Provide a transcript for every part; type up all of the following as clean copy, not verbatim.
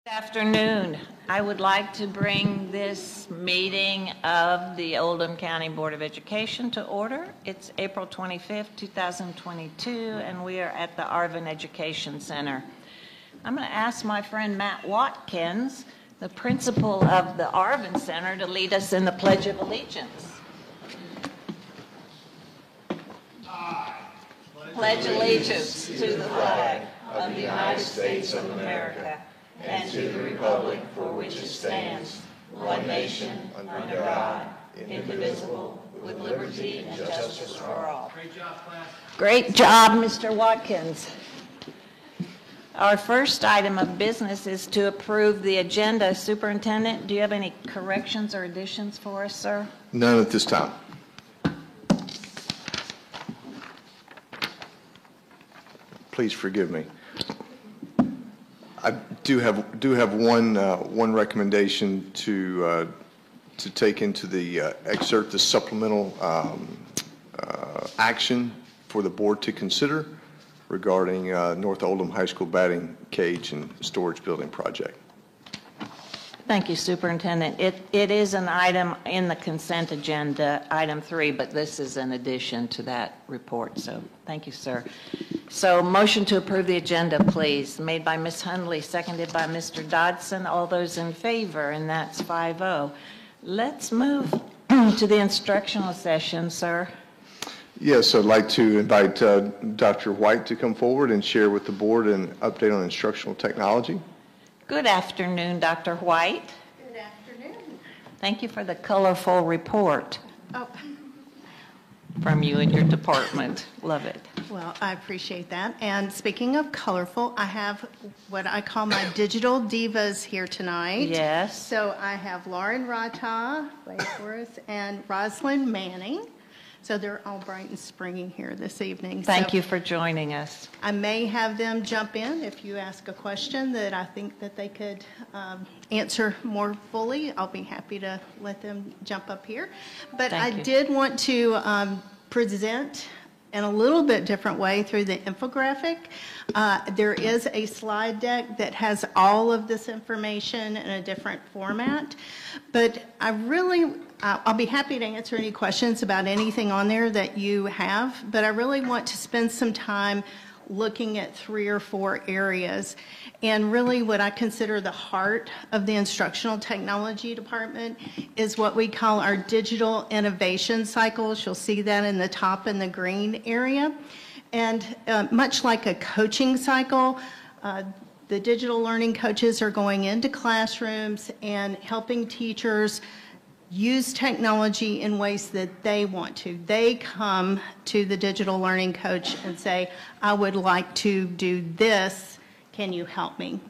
Good afternoon. I would like to bring this meeting of the Oldham County Board of Education to order. It's April 25th, 2022, and we are at the Arvin Education Center. I'm going to ask my friend Matt Watkins, the principal of the Arvin Center, to lead us in the Pledge of Allegiance. I pledge allegiance to the flag of the United States of America and to the republic for which it stands, one nation, under God, indivisible, with liberty and justice for all. Great job, class. Great job, Mr. Watkins. Our first item of business is to approve the agenda. Superintendent, do you have any corrections or additions for us, sir? None at this time. Please forgive me. I do have one recommendation to take into the excerpt, the supplemental action for the board to consider regarding North Oldham High School batting cage and storage building project. Thank you, Superintendent. It is an item in the consent agenda, item 3, but this is an addition to that report. So thank you, sir. So motion to approve the agenda, please. Made by Ms. Hundley, seconded by Mr. Dodson. All those in favor, and that's 5-0. Let's move to the instructional session, sir. Yes, I'd like to invite Dr. White to come forward and share with the board an update on instructional technology. Good afternoon, Dr. White. Good afternoon. Thank you for the colorful report from you and your department. Love it. Well, I appreciate that. And speaking of colorful, I have what I call my digital divas here tonight. Yes. So I have Lauren Rata, wait for us, and Rosalind Manning. So they're all bright and springy here this evening. Thank you for joining us. I may have them jump in if you ask a question that I think that they could answer more fully. I'll be happy to let them jump up here. But I did want to present in a little bit different way through the infographic. There is a slide deck that has all of this information in a different format. But I'll be happy to answer any questions about anything on there that you have, but I really want to spend some time looking at 3 or 4 areas. And really what I consider the heart of the instructional technology department is what we call our digital innovation cycles. You'll see that in the top in the green area. And much like a coaching cycle, the digital learning coaches are going into classrooms and helping teachers use technology in ways that they want to. They come to the digital learning coach and say, I would like to do this, can you help me?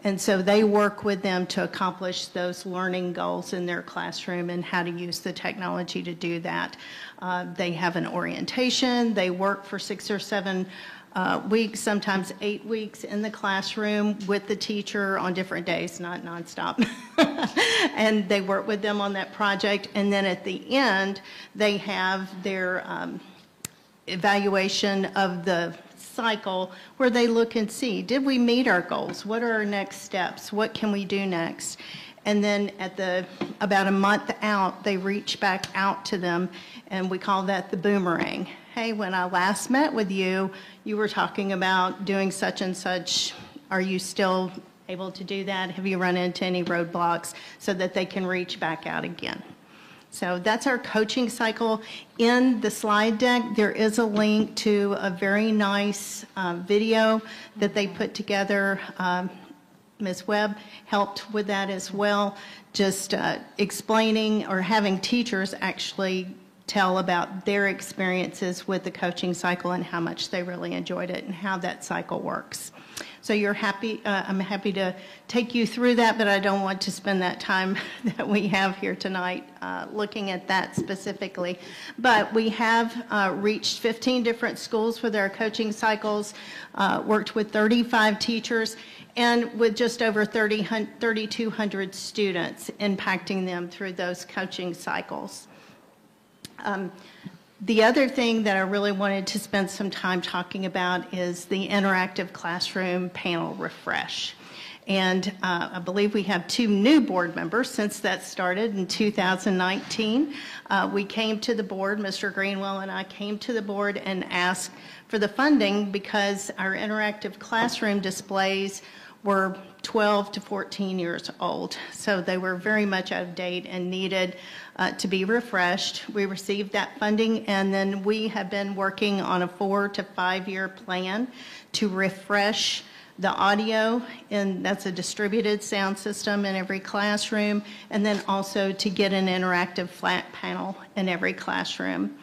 And so they work with them to accomplish those learning goals in their classroom and how to use the technology to do that. They have an orientation, they work for 6 or 7 weeks, sometimes 8 weeks in the classroom with the teacher on different days, not nonstop. And they work with them on that project. And then at the end, they have their evaluation of the cycle where they look and see, did we meet our goals? What are our next steps? What can we do next? And then about a month out, they reach back out to them, and we call that the boomerang. Hey, when I last met with you, you were talking about doing such and such. Are you still able to do that? Have you run into any roadblocks, so that they can reach back out again? So that's our coaching cycle. In the slide deck, there is a link to a very nice video that they put together. Ms. Webb helped with that as well, just explaining or having teachers actually tell about their experiences with the coaching cycle and how much they really enjoyed it and how that cycle works. So you're happy, I'm happy to take you through that, but I don't want to spend that time that we have here tonight looking at that specifically. But we have reached 15 different schools with our coaching cycles, worked with 35 teachers, and with just over 3,200 students, impacting them through those coaching cycles. The other thing that I really wanted to spend some time talking about is the interactive classroom panel refresh. And I believe we have 2 new board members since that started in 2019. We came to the board, Mr. Greenwell and I came to the board and asked for the funding because our interactive classroom displays were 12 to 14 years old. So they were very much out of date and needed to be refreshed. We received that funding, and then we have been working on a 4 to 5 year plan to refresh the audio, and that's a distributed sound system in every classroom, and then also to get an interactive flat panel in every classroom.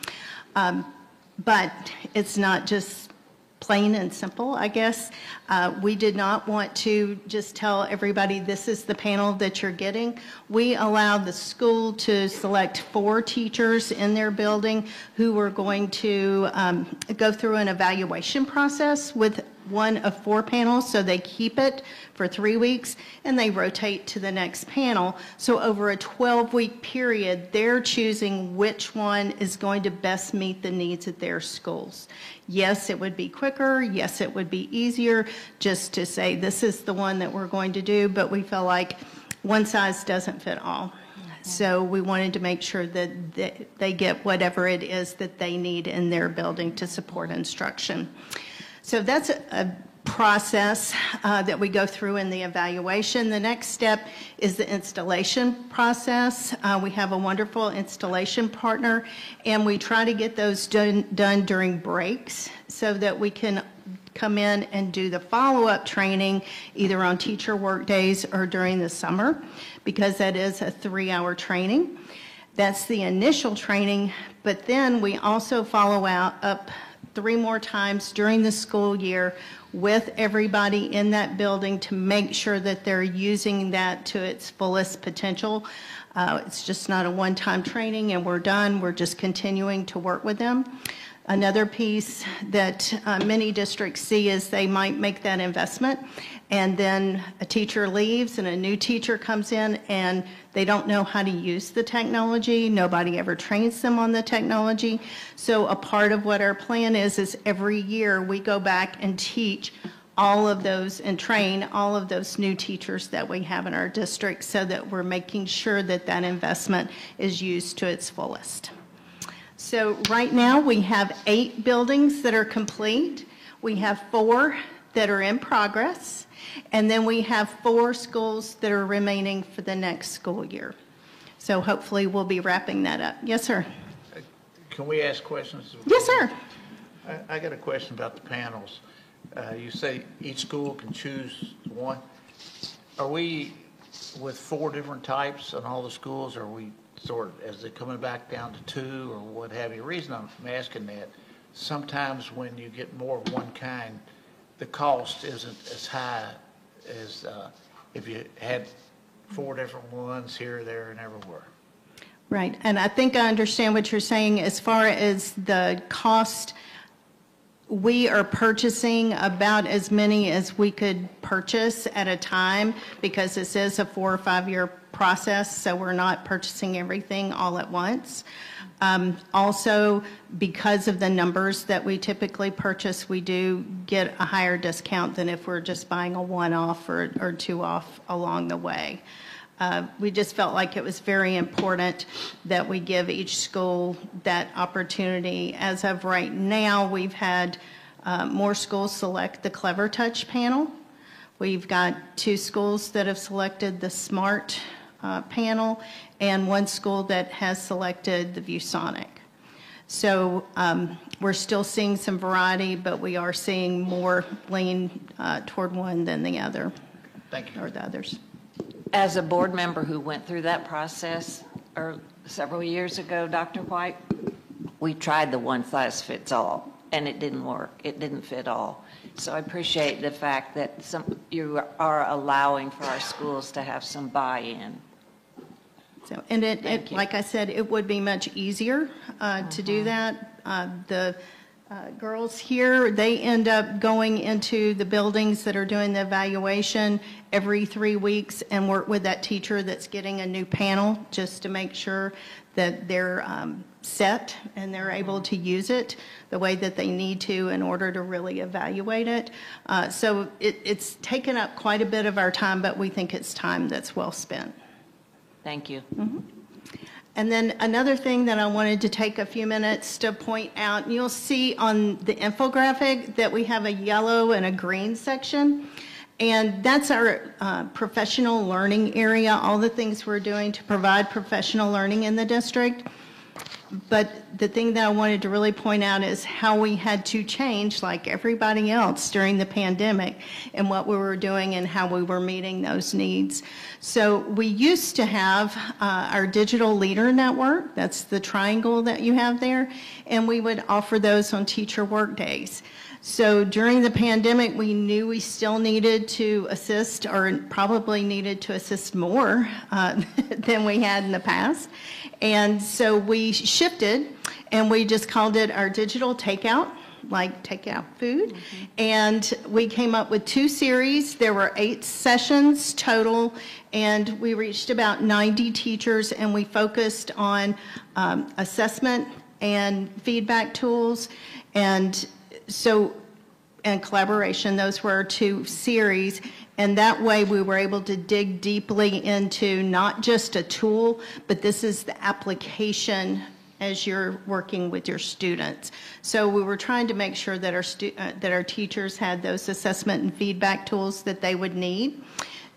But it's not just plain and simple, I guess. We did not want to just tell everybody this is the panel that you're getting. We allowed the school to select 4 teachers in their building who were going to go through an evaluation process with one of 4 panels, so they keep it for 3 weeks and they rotate to the next panel. So over a 12-week period, they're choosing which one is going to best meet the needs of their schools. Yes, it would be quicker. Yes, it would be easier just to say this is the one that we're going to do, but we feel like one size doesn't fit all. So we wanted to make sure that they get whatever it is that they need in their building to support instruction. So that's a process that we go through in the evaluation. The next step is the installation process. We have a wonderful installation partner, and we try to get those done during breaks so that we can come in and do the follow-up training either on teacher work days or during the summer, because that is a 3-hour training. That's the initial training, but then we also follow up 3 more times during the school year with everybody in that building to make sure that they're using that to its fullest potential. It's just not a one-time training and we're done. We're just continuing to work with them. Another piece that many districts see is they might make that investment and then a teacher leaves and a new teacher comes in and they don't know how to use the technology. Nobody ever trains them on the technology. So a part of what our plan is every year we go back and teach all of those and train all of those new teachers that we have in our district so that we're making sure that that investment is used to its fullest. So right now we have 8 buildings that are complete. We have 4 that are in progress. And then we have 4 schools that are remaining for the next school year. So hopefully we'll be wrapping that up. Yes, sir. Can we ask questions? Yes, sir. I got a question about the panels. You say each school can choose one. Are we with 4 different types on all the schools? Are we sort of, as they're coming back down to 2 or what have you? The reason I'm asking that, sometimes when you get more of one kind, the cost isn't as high as if you had 4 different ones here, there, and everywhere. Right, and I think I understand what you're saying. As far as the cost, we are purchasing about as many as we could purchase at a time because this is a 4 or 5 year process, so we're not purchasing everything all at once. Also, because of the numbers that we typically purchase, we do get a higher discount than if we're just buying a 1-off or 2-off along the way. We just felt like it was very important that we give each school that opportunity. As of right now, we've had more schools select the Clever Touch panel. We've got 2 schools that have selected the Smart panel and 1 school that has selected the ViewSonic. So we're still seeing some variety, but we are seeing more lean toward one than the other. Thank you. Or the others. As a board member who went through that process several years ago, Dr. White, we tried the one-size-fits-all, and it didn't work. It didn't fit all. So I appreciate the fact that you are allowing for our schools to have some buy-in. So, and it like I said, it would be much easier to do that. The girls here, they end up going into the buildings that are doing the evaluation every 3 weeks and work with that teacher that's getting a new panel just to make sure that they're set and they're able to use it the way that they need to in order to really evaluate it. So it's taken up quite a bit of our time, but we think it's time that's well spent. Thank you. And then another thing that I wanted to take a few minutes to point out, you'll see on the infographic that we have a yellow and a green section. And that's our professional learning area, all the things we're doing to provide professional learning in the district. But the thing that I wanted to really point out is how we had to change, like everybody else during the pandemic, and what we were doing and how we were meeting those needs. So we used to have our digital leader network, that's the triangle that you have there, and we would offer those on teacher work days. So during the pandemic, we knew we still needed to assist, or probably needed to assist more than we had in the past. And so we shifted, and we just called it our digital takeout, like takeout food. And we came up with 2 series. There were 8 sessions total, and we reached about 90 teachers, and we focused on assessment and feedback tools. And collaboration, those were our 2 series. And that way we were able to dig deeply into not just a tool, but this is the application as you're working with your students. So we were trying to make sure that our teachers had those assessment and feedback tools that they would need.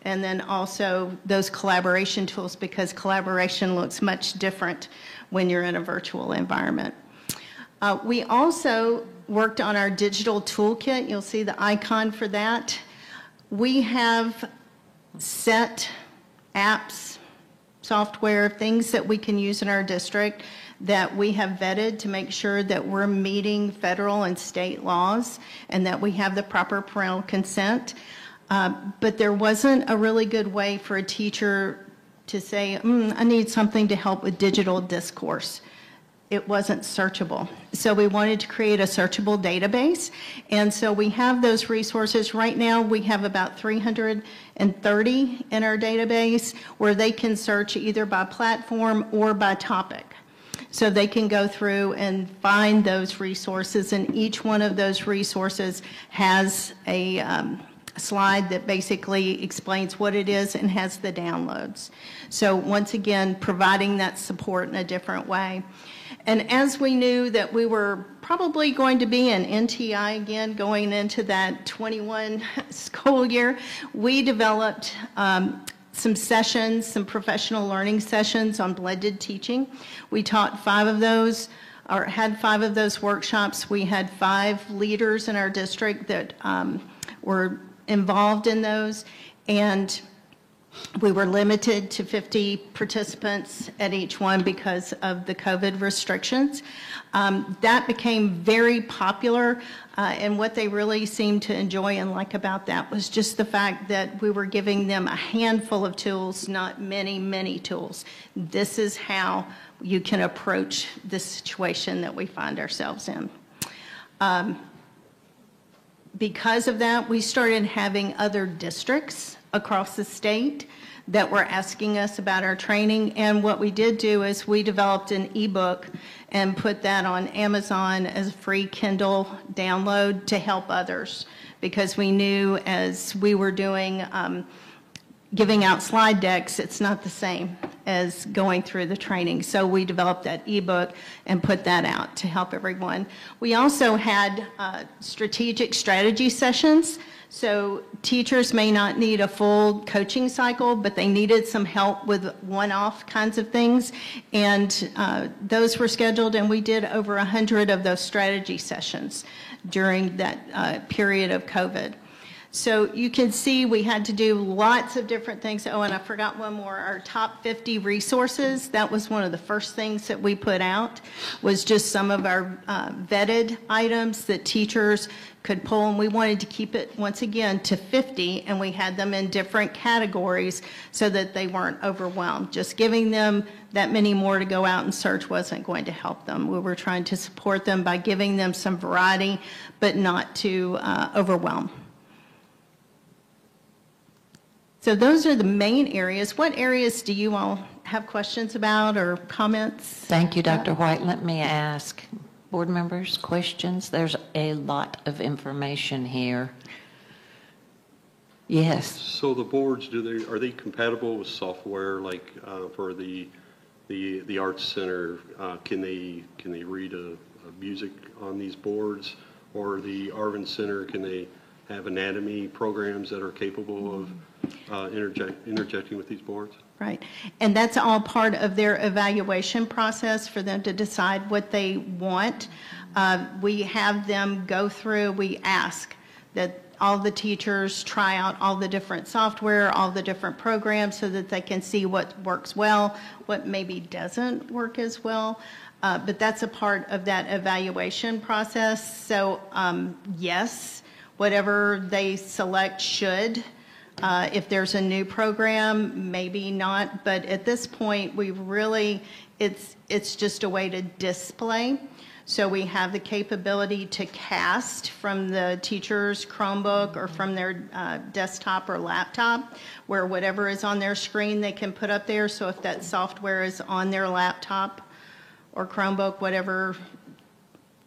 And then also those collaboration tools, because collaboration looks much different when you're in a virtual environment. We also worked on our digital toolkit. You'll see the icon for that. We have set apps, software, things that we can use in our district that we have vetted to make sure that we're meeting federal and state laws and that we have the proper parental consent. But there wasn't a really good way for a teacher to say, I need something to help with digital discourse. It wasn't searchable. So we wanted to create a searchable database. And so we have those resources. Right now, we have about 330 in our database where they can search either by platform or by topic. So they can go through and find those resources, and each one of those resources has a slide that basically explains what it is and has the downloads. So once again, providing that support in a different way. And as we knew that we were probably going to be in NTI again going into that 21 school year, we developed some sessions, some professional learning sessions on blended teaching. We taught 5 of those, or had 5 of those workshops. We had 5 leaders in our district that were involved in those, and we were limited to 50 participants at each one because of the COVID restrictions. That became very popular, and what they really seemed to enjoy and like about that was just the fact that we were giving them a handful of tools, not many, many tools. This is how you can approach this situation that we find ourselves in. Because of that, we started having other districts across the state that were asking us about our training. And what we did do is we developed an ebook and put that on Amazon as a free Kindle download to help others, because we knew as we were doing giving out slide decks, it's not the same as going through the training. So we developed that ebook and put that out to help everyone. We also had strategic strategy sessions. So teachers may not need a full coaching cycle, but they needed some help with one-off kinds of things. And those were scheduled, and we did over 100 of those strategy sessions during that period of COVID. So you can see we had to do lots of different things. Oh, and I forgot one more, our top 50 resources. That was one of the first things that we put out, was just some of our vetted items that teachers could pull, and we wanted to keep it, once again, to 50, and we had them in different categories so that they weren't overwhelmed. Just giving them that many more to go out and search wasn't going to help them. We were trying to support them by giving them some variety, but not to overwhelm. So those are the main areas. What areas do you all have questions about or comments? Thank you, Dr. White. Let me ask board members questions. There's a lot of information here. Yes. So the boards, are they compatible with software, like for the Arts Center? Can they read a music on these boards, or the Arvin Center, can they have anatomy programs that are capable of interjecting with these boards? Right. And that's all part of their evaluation process for them to decide what they want. We have them go through, we ask that all the teachers try out all the different software, all the different programs, so that they can see what works well, what maybe doesn't work as well. But that's a part of that evaluation process. So yes, whatever they select should. If there's a new program, maybe not, but at this point, we really, it's just a way to display. So we have the capability to cast from the teacher's Chromebook or from their desktop or laptop, where whatever is on their screen they can put up there. So if that software is on their laptop or Chromebook, whatever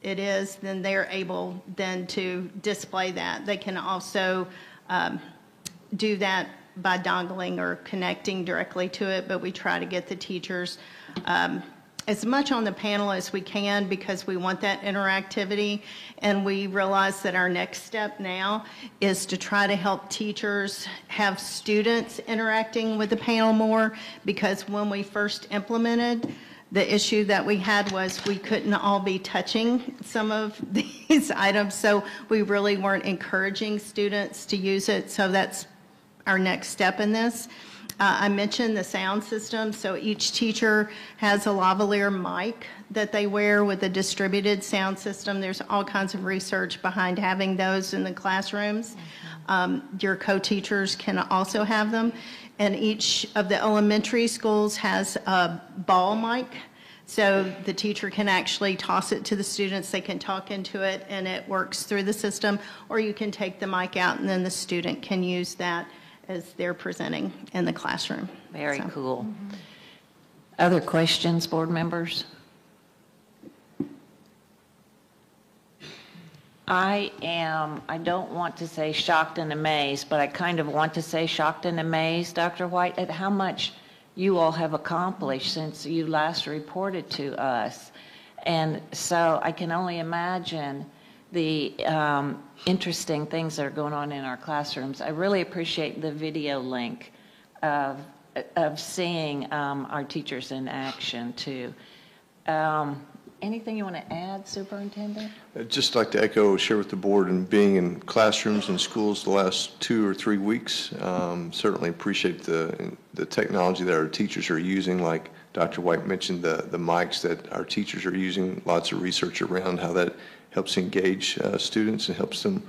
it is, then they're able then to display that. They can also do that by dongling or connecting directly to it, but we try to get the teachers as much on the panel as we can, because we want that interactivity, and we realize that our next step now is to try to help teachers have students interacting with the panel more, because when we first implemented, the issue that we had was we couldn't all be touching some of these items, so we really weren't encouraging students to use it. So that's our next step in this. I mentioned the sound system, so each teacher has a lavalier mic that they wear with a distributed sound system. There's all kinds of research behind having those in the classrooms. Your co-teachers can also have them, and each of the elementary schools has a ball mic, so the teacher can actually toss it to the students. They can talk into it, and it works through the system, or you can take the mic out, and then the student can use that as they're presenting in the classroom. Very cool. Other questions, board members? I don't want to say shocked and amazed, but I kind of want to say shocked and amazed, Dr. White, at how much you all have accomplished since you last reported to us. And so I can only imagine the interesting things that are going on in our classrooms. I really appreciate the video link of seeing our teachers in action too. Anything you want to add, Superintendent? I'd just like to share with the board, and being in classrooms and schools the last 2 or 3 weeks, certainly appreciate the technology that our teachers are using. Like Dr. White mentioned, the mics that our teachers are using, lots of research around how that helps engage students and helps them,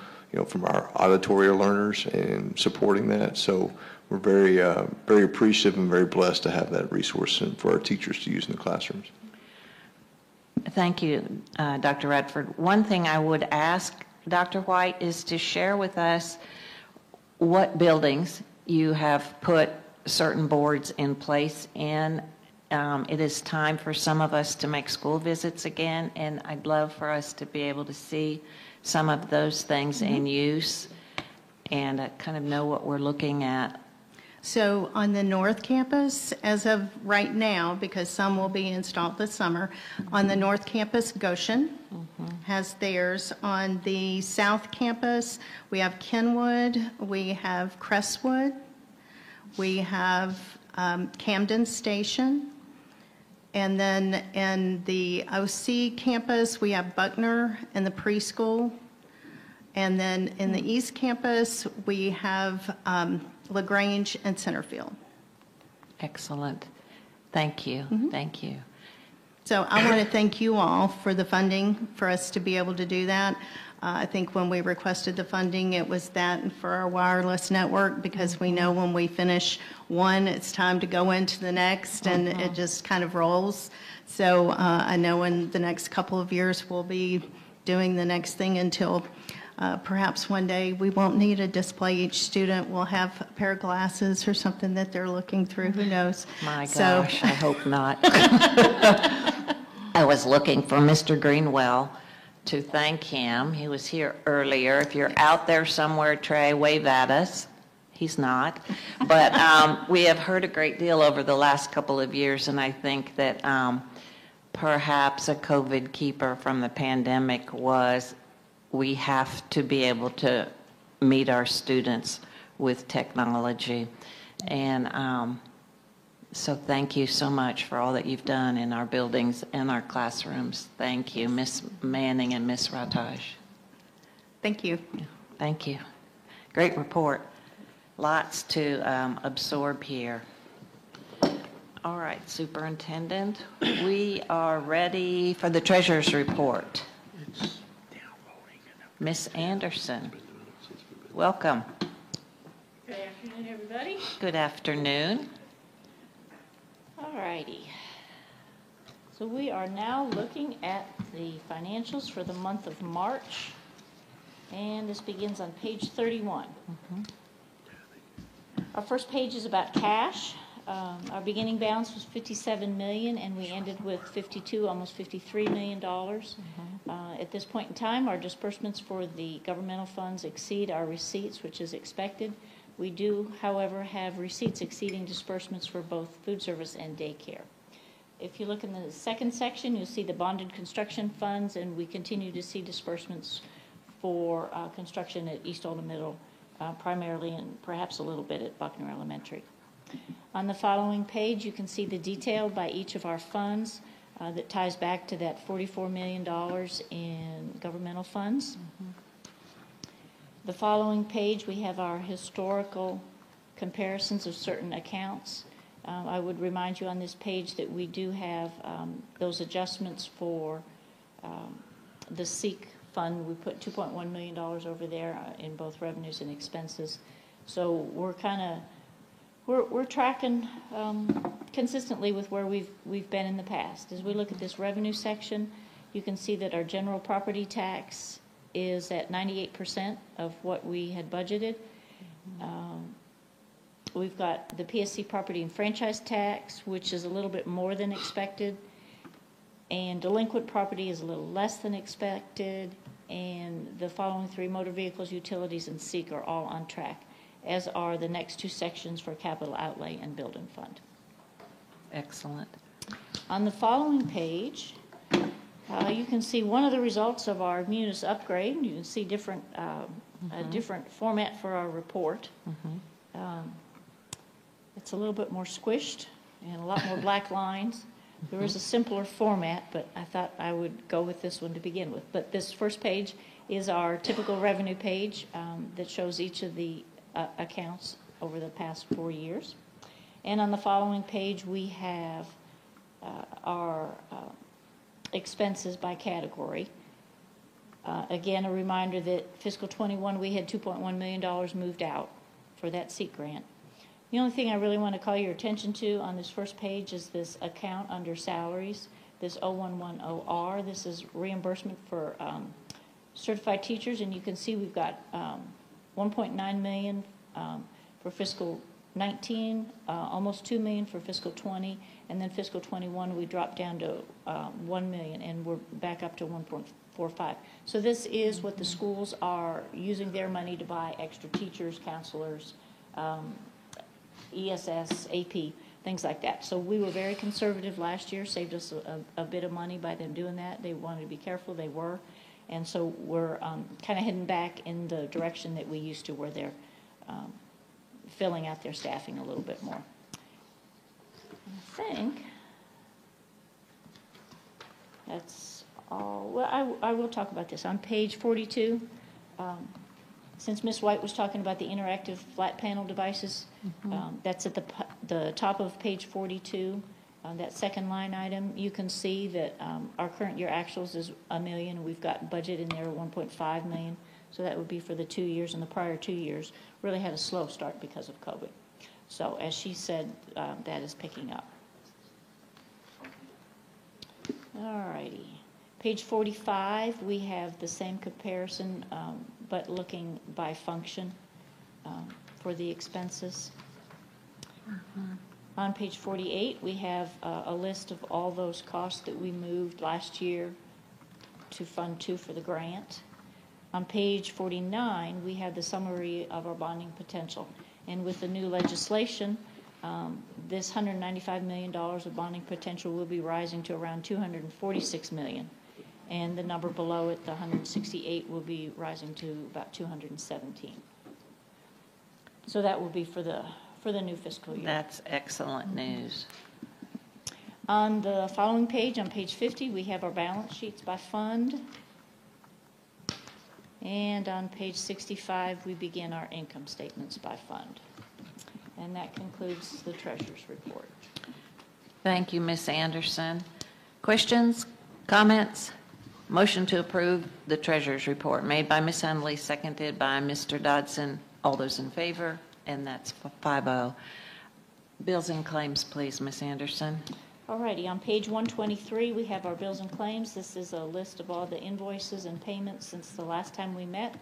from our auditory learners and supporting that. So we're very, very appreciative and very blessed to have that resource for our teachers to use in the classrooms. Thank you, Dr. Redford. One thing I would ask Dr. White is to share with us what buildings you have put certain boards in place in. It is time for some of us to make school visits again, and I'd love for us to be able to see some of those things in use and kind of know what we're looking at. So on the North Campus, as of right now, because some will be installed this summer, on the North Campus, Goshen has theirs. On the South Campus, we have Kenwood, we have Crestwood, we have Camden Station, and then in the OC campus, we have Buckner and the preschool. And then in the East Campus, we have LaGrange and Centerfield. Excellent. Thank you. Thank you. So I want to thank you all for the funding for us to be able to do that. I think when we requested the funding, it was that and for our wireless network, because we know when we finish one, it's time to go into the next, and it just kind of rolls. So I know in the next couple of years, we'll be doing the next thing until perhaps one day we won't need a display. Each student will have a pair of glasses or something that they're looking through. Who knows? My So- gosh, I hope not. I was looking for Mr. Greenwell to thank him. He was here earlier. If you're out there somewhere, Trey, wave at us. He's not. But we have heard a great deal over the last couple of years, and I think that perhaps a COVID keeper from the pandemic was we have to be able to meet our students with technology. And so thank you so much for all that you've done in our buildings and our classrooms. Thank you, Ms. Manning and Ms. Rataj. Thank you. Thank you. Great report. Lots to absorb here. All right, Superintendent, we are ready for the treasurer's report. Ms. Anderson, welcome. Good afternoon, everybody. Good afternoon. All righty. So we are now looking at the financials for the month of March, and this begins on page 31. Our first page is about cash. Our beginning balance was $57 million, and we ended with $52, almost $53 million. At this point in time, our disbursements for the governmental funds exceed our receipts, which is expected. We do, however, have receipts exceeding disbursements for both food service and daycare. If you look in the second section, you'll see the bonded construction funds, and we continue to see disbursements for construction at East Oldham Middle, primarily, and perhaps a little bit at Buckner Elementary. On the following page, you can see the detail by each of our funds that ties back to that $44 million in governmental funds. The following page, we have our historical comparisons of certain accounts. I would remind you on this page that we do have those adjustments for the SEEK fund. We put $2.1 million over there in both revenues and expenses. So we're we're tracking consistently with where we've been in the past. As we look at this revenue section, you can see that our general property tax is at 98% of what we had budgeted. We've got the PSC property and franchise tax, which is a little bit more than expected, and delinquent property is a little less than expected, and the following three, motor vehicles, utilities, and SEEK, are all on track, as are the next two sections for capital outlay and building fund. Excellent. On the following page, you can see one of the results of our Munis upgrade. You can see different, a different format for our report. It's a little bit more squished and a lot more black lines. There is a simpler format, but I thought I would go with this one to begin with. But this first page is our typical revenue page that shows each of the accounts over the past 4 years. And on the following page, we have our expenses by category. Again, a reminder that fiscal 21, we had $2.1 million moved out for that SEEK grant. The only thing I really want to call your attention to on this first page is this account under salaries, this 0110R. This is reimbursement for certified teachers, and you can see we've got $1.9 million for fiscal 19, almost $2 million for fiscal 20, and then fiscal 21 we dropped down to $1 million, and we're back up to 1.45. So this is what the schools are using their money to buy extra teachers, counselors, ESS, AP, things like that. So we were very conservative last year, saved us a bit of money by them doing that. They wanted to be careful, they were. And so we're kind of heading back in the direction that we used to, where they're filling out their staffing a little bit more. I think that's all. Well, I will talk about this. On page 42, Since Ms. White was talking about the interactive flat panel devices, that's at the top of page 42, that second line item. You can see that our current year actuals is $1 million, and we've got budget in there of $1.5 million. So that would be for the 2 years, and the prior 2 years really had a slow start because of COVID. So as she said, that is picking up. All righty. Page 45, we have the same comparison, but looking by function for the expenses. On page 48, we have a list of all those costs that we moved last year to Fund 2 for the grant. On page 49, we have the summary of our bonding potential. And with the new legislation, this $195 million of bonding potential will be rising to around $246 million. And the number below it, the 168, will be rising to about 217. So that will be for the new fiscal year. That's excellent news. On the following page, on page 50, we have our balance sheets by fund. And on page 65, we begin our income statements by fund. And that concludes the treasurer's report. Thank you, Ms. Anderson. Questions, comments? Motion to approve the treasurer's report made by Ms. Hundley, seconded by Mr. Dodson. All those in favor? And that's 5-0. Bills and claims, please, Ms. Anderson. All righty, on page 123, we have our bills and claims. This is a list of all the invoices and payments since the last time we met.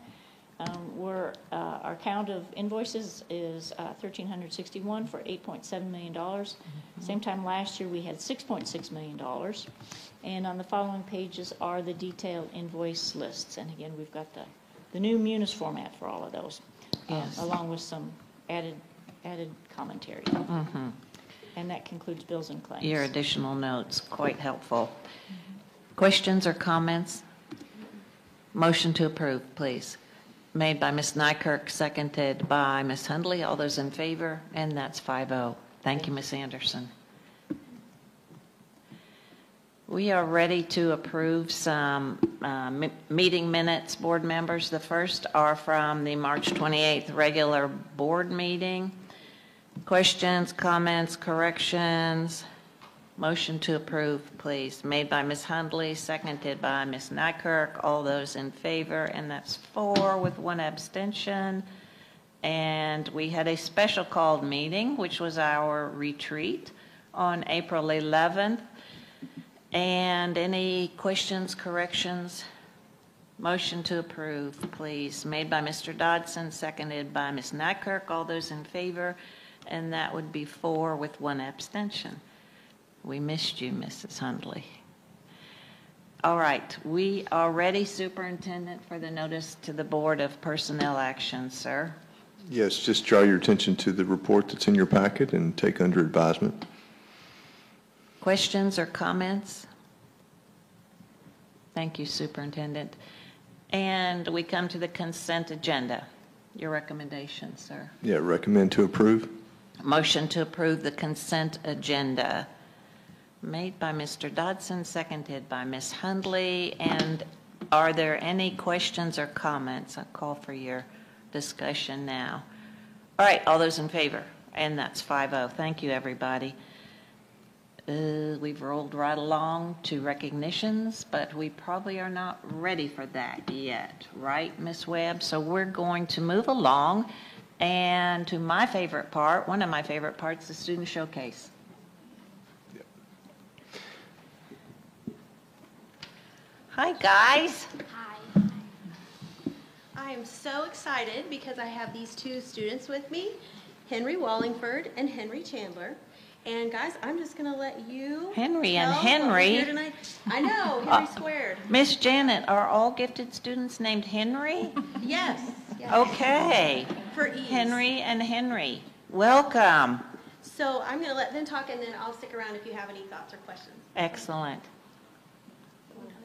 Our count of invoices is 1,361 for $8.7 million. Same time last year, we had $6.6 million. And on the following pages are the detailed invoice lists. And again, we've got the new Munis format for all of those, Yes. along with some added commentary. And that concludes bills and claims. Your additional notes, quite helpful. Questions or comments? Motion to approve, please. Made by Ms. Nykirk, seconded by Ms. Hundley. All those in favor? And that's 5-0. Thank you, Ms. Anderson. We are ready to approve some meeting minutes, board members. The first are from the March 28th regular board meeting. Questions, comments, corrections? Motion to approve, please. Made by Ms. Hundley, seconded by Ms. Nykirk. All those in favor, and that's 4 with 1 abstention. And we had a special called meeting, which was our retreat on April 11th. And any questions, corrections? Motion to approve, please. Made by Mr. Dodson, seconded by Ms. Nykirk. All those in favor, and that would be 4 with 1 abstention. We missed you, Mrs. Hundley. All right, we are ready, Superintendent, for the notice to the Board of Personnel Action, sir. Yes, just draw your attention to the report that's in your packet and take under advisement. Questions or comments? Thank you, Superintendent. And we come to the consent agenda. Your recommendation, sir. Yeah, recommend to approve. Motion to approve the consent agenda. Made by Mr. Dodson, seconded by Ms. Hundley. And are there any questions or comments? I'll call for your discussion now. All right, all those in favor? And that's 5-0. Thank you, everybody. We've rolled right along to recognitions, but we probably are not ready for that yet, right, Ms. Webb? So we're going to move along, and to my favorite part, one of my favorite parts, the student showcase. Yep. Hi, guys. Hi. I am so excited because I have these two students with me, Henry Wallingford and Henry Chandler. And guys, I'm just going to let you Henry tell and what we're Henry. here tonight. I know, Henry squared. Miss Janet, are all gifted students named Henry? Yes. yes. Okay. For ease. Henry and Henry, welcome. So I'm going to let them talk, and then I'll stick around if you have any thoughts or questions. Excellent.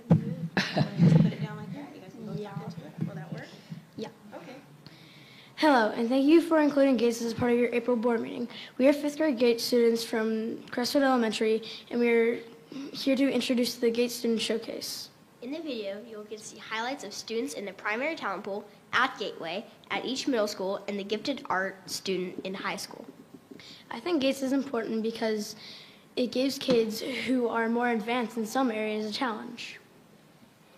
Put it down like that. You guys can both talk into it. Will that work? Yeah. Okay. Hello, and thank you for including Gates as part of your April board meeting. We are 5th grade Gates students from Crestwood Elementary, and we are here to introduce the Gates Student Showcase. In the video, you will get to see highlights of students in the primary talent pool, at Gateway, at each middle school, and the gifted art student in high school? I think Gates is important because it gives kids who are more advanced in some areas a challenge.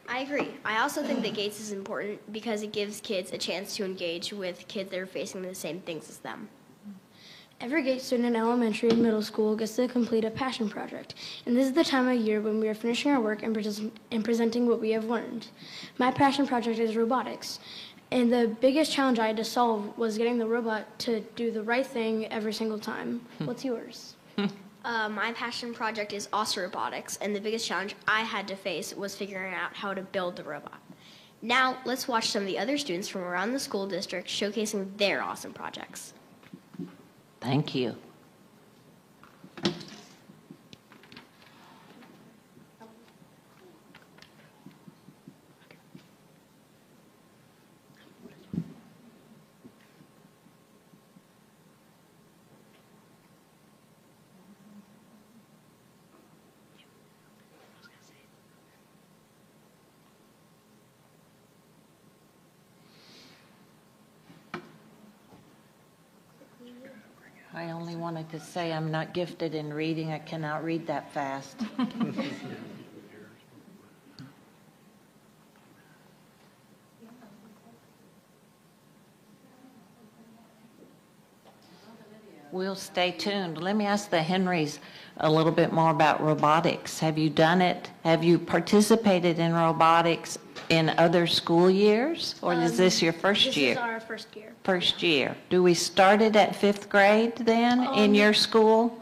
I agree. I also think that Gates is important because it gives kids a chance to engage with kids that are facing the same things as them. Every Gates student in elementary and middle school gets to complete a passion project, and this is the time of year when we are finishing our work and presenting what we have learned. My passion project is robotics, and the biggest challenge I had to solve was getting the robot to do the right thing every single time. What's yours? My passion project is also robotics, and the biggest challenge I had to face was figuring out how to build the robot. Now, let's watch some of the other students from around the school district showcasing their awesome projects. Thank you. I only wanted to say I'm not gifted in reading. I cannot read that fast. We'll stay tuned. Let me ask the Henrys a little bit more about robotics. Have you done it? Have you participated in robotics in other school years? Or is this your first year? This is our first year. First year. Do we start it at 5th grade then in your school?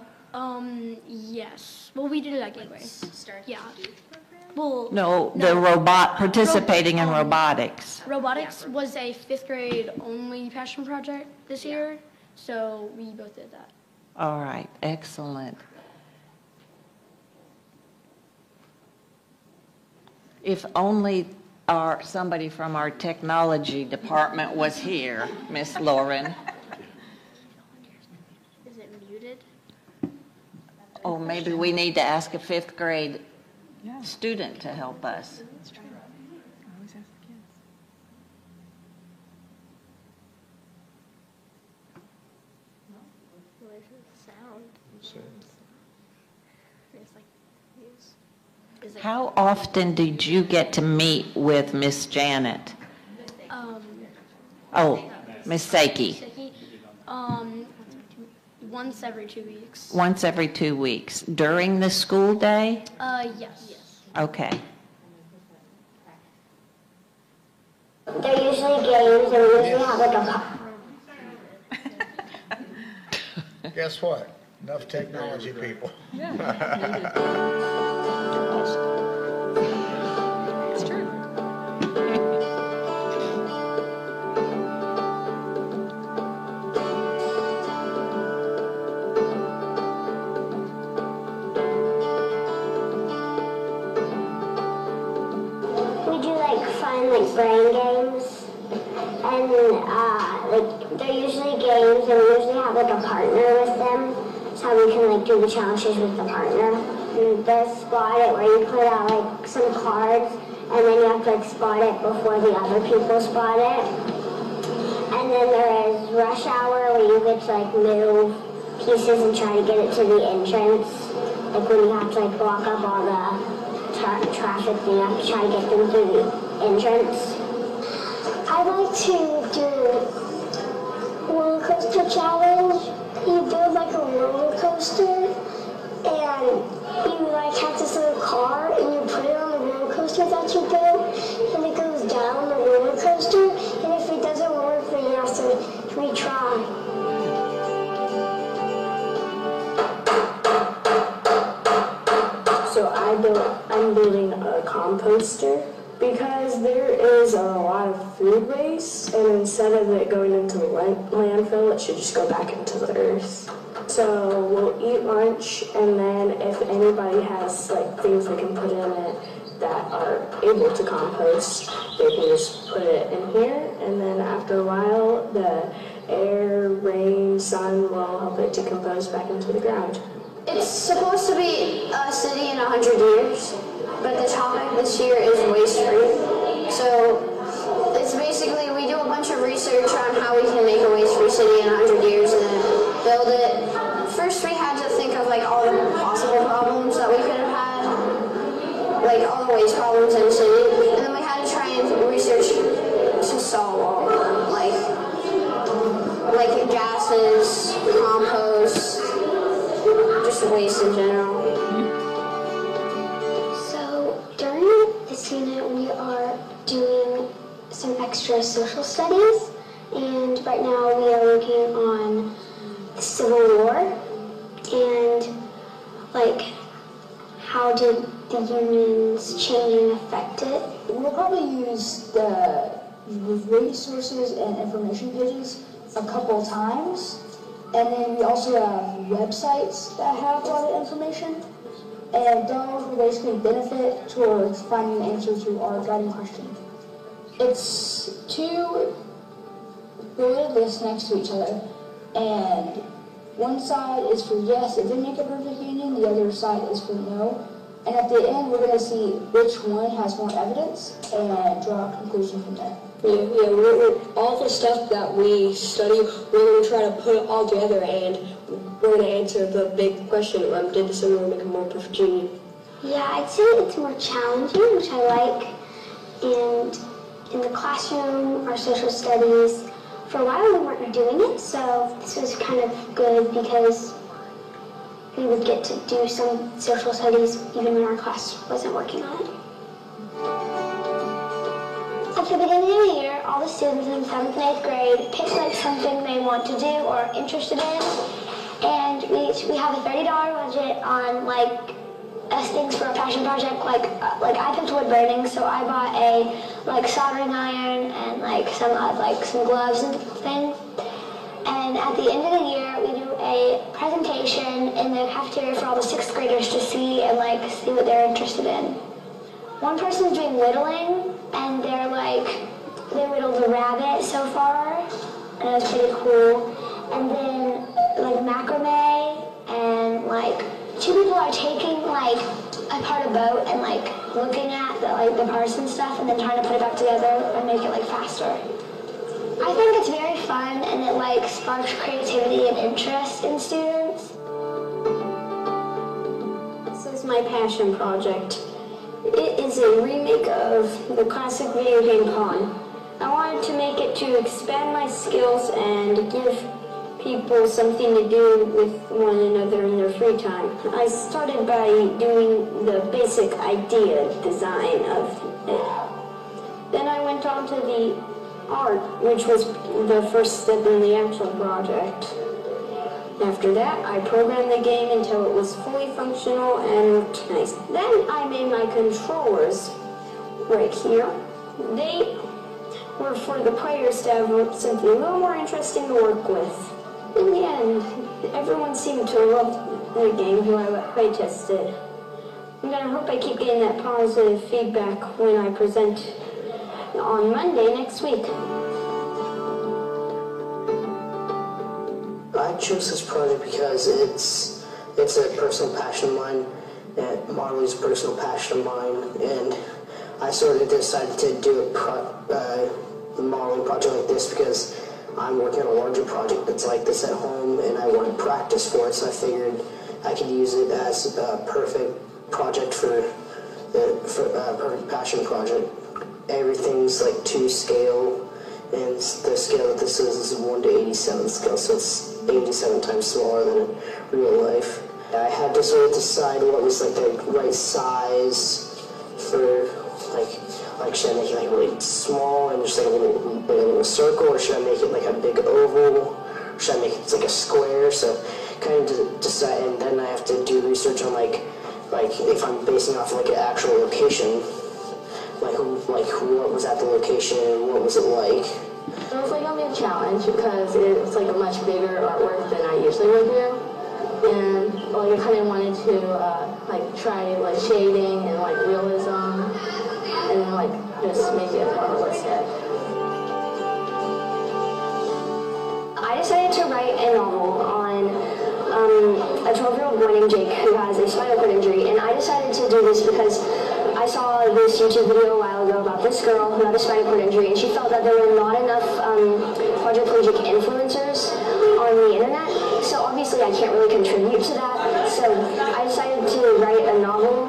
Yes. Well, we did it at Gateway. Yeah. Well, No, the participating in robotics. robotics was a 5th grade only passion project this year, so we both did that. All right, excellent. If only somebody from our technology department was here, Miss Lauren. Is it muted? Oh, maybe we need to ask a 5th grade student to help us. How often did you get to meet with Miss Janet? Miss Saki. Once every 2 weeks. Once every 2 weeks. During the school day? Yes. Okay. They're usually games, and we usually have like a Guess what? Enough technology people. It's true. we do like fun like brain games, and like they're usually games, and we usually have like a partner with them, so we can like do the challenges with the partner. And the spot it where you put out like some cards, and then you have to like spot it before the other people spot it. And then there is rush hour where you get to like move pieces and try to get it to the entrance. Like when you have to like block up all the traffic, and you have to try to get them through the entrance. I like to do roller coaster challenge. You build like a roller coaster, and you like have this little car, and you put it on the roller coaster that you build, and it goes down the roller coaster. And if it doesn't work, then you have to retry. So I'm building a composter because there is a lot of food waste, and instead of it going into the landfill, it should just go back into the earth. So we'll eat lunch, and then if anybody has like things they can put in it that are able to compost, they can just put it in here, and then after a while, the air, rain, sun will help it decompose back into the ground. It's supposed to be a city in 100 years, but the topic this year is waste free. So it's basically we do a research on how we can make a waste-free city in 100 years and then build it. First, we had to think of like all the possible problems that we could have had, like all the waste problems in the city, and then we had to try and research to solve all of them, like gases, compost, just waste in general. So during this unit, we are doing some extra social studies, and right now we are working on the Civil War and like how did the unions changing affect it. We'll probably use the resources and information pages a couple times, and then we also have websites that have a lot of information, and those will basically benefit towards finding the answer to our guiding question. It's two bulleted lists next to each other, and one side is for yes, it did make a perfect union, the other side is for no. And at the end, we're going to see which one has more evidence and draw a conclusion from there. We're all the stuff that we study, we're going to try to put it all together, and we're going to answer the big question, did the Civil War make a more perfect union? Yeah, I'd say it's more challenging, which I like. And in the classroom, our social studies, for a while we weren't doing it, so this was kind of good because we would get to do some social studies even when our class wasn't working on it. At the beginning of the year, all the students in 7th and 8th grade pick like something they want to do or are interested in, and we have a $30 budget on like things for a passion project. Like I picked wood burning, so I bought a like soldering iron and like some gloves and things. And at the end of the year, we do a presentation in the cafeteria for all the 6th graders to see and see what they're interested in. One person's doing whittling, and they whittled a rabbit so far, and it was pretty cool. And then macrame, and 2 people are taking apart a boat and looking at the parts and stuff, and then trying to put it back together and make it faster. I think it's very fun, and it sparks creativity and interest in students. This is my passion project. It is a remake of the classic video game Pong. I wanted to make it to expand my skills and give people something to do with one another in their free time. I started by doing the basic idea design of it. Then I went on to the art, which was the first step in the actual project. After that, I programmed the game until it was fully functional and looked nice. Then I made my controllers right here. They were for the players to have something a little more interesting to work with. In the end, everyone seemed to love the game who I play tested. And I hope I keep getting that positive feedback when I present on Monday next week. I chose this project because it's a personal passion of mine, and modeling is a personal passion of mine, and I sort of decided to do a modeling project like this because I'm working on a larger project that's like this at home, and I wanted practice for it, so I figured I could use it as a perfect project for a perfect passion project. Everything's to scale, and the scale that this is 1 to 87 scale, so it's 87 times smaller than in real life. I had to sort of decide what was the right size for should I make it really small and just a little circle, or should I make it a big oval, or should I make it a square? So kind of decide, and then I have to do research on if I'm basing off an actual location, what was at the location and what was it like. It was gonna be a challenge because it's a much bigger artwork than I usually would do, and I kind of wanted to try shading and realism, and then just make it more realistic. I decided to write a novel on a 12-year-old boy named Jake who has a spinal cord injury, and I decided to do this because I I saw this YouTube video a while ago about this girl who had a spinal cord injury, and she felt that there were not enough quadriplegic influencers on the internet. So obviously I can't really contribute to that. So I decided to write a novel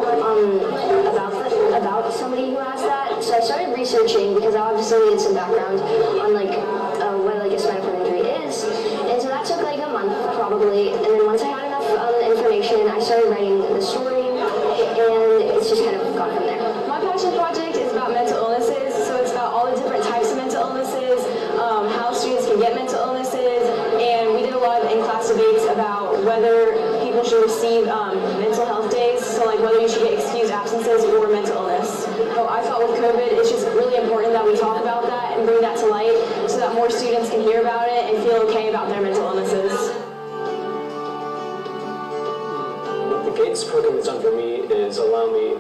about somebody who has that. So I started researching because I obviously needed some background on what a spinal cord injury is. And so that took like a month probably. And then once I had enough information, I started writing the story, and it's just kind of gone from there. My passion project is about mental illnesses, so it's about all the different types of mental illnesses, how students can get mental illnesses, and we did a lot of in-class debates about whether people should receive mental health days, so like whether you should get excused absences or mental illness. So I thought with COVID, it's just really important that we talk about that and bring that to light so that more students can hear about it and feel okay about their mental illnesses. What the GATES program has done for me is allow me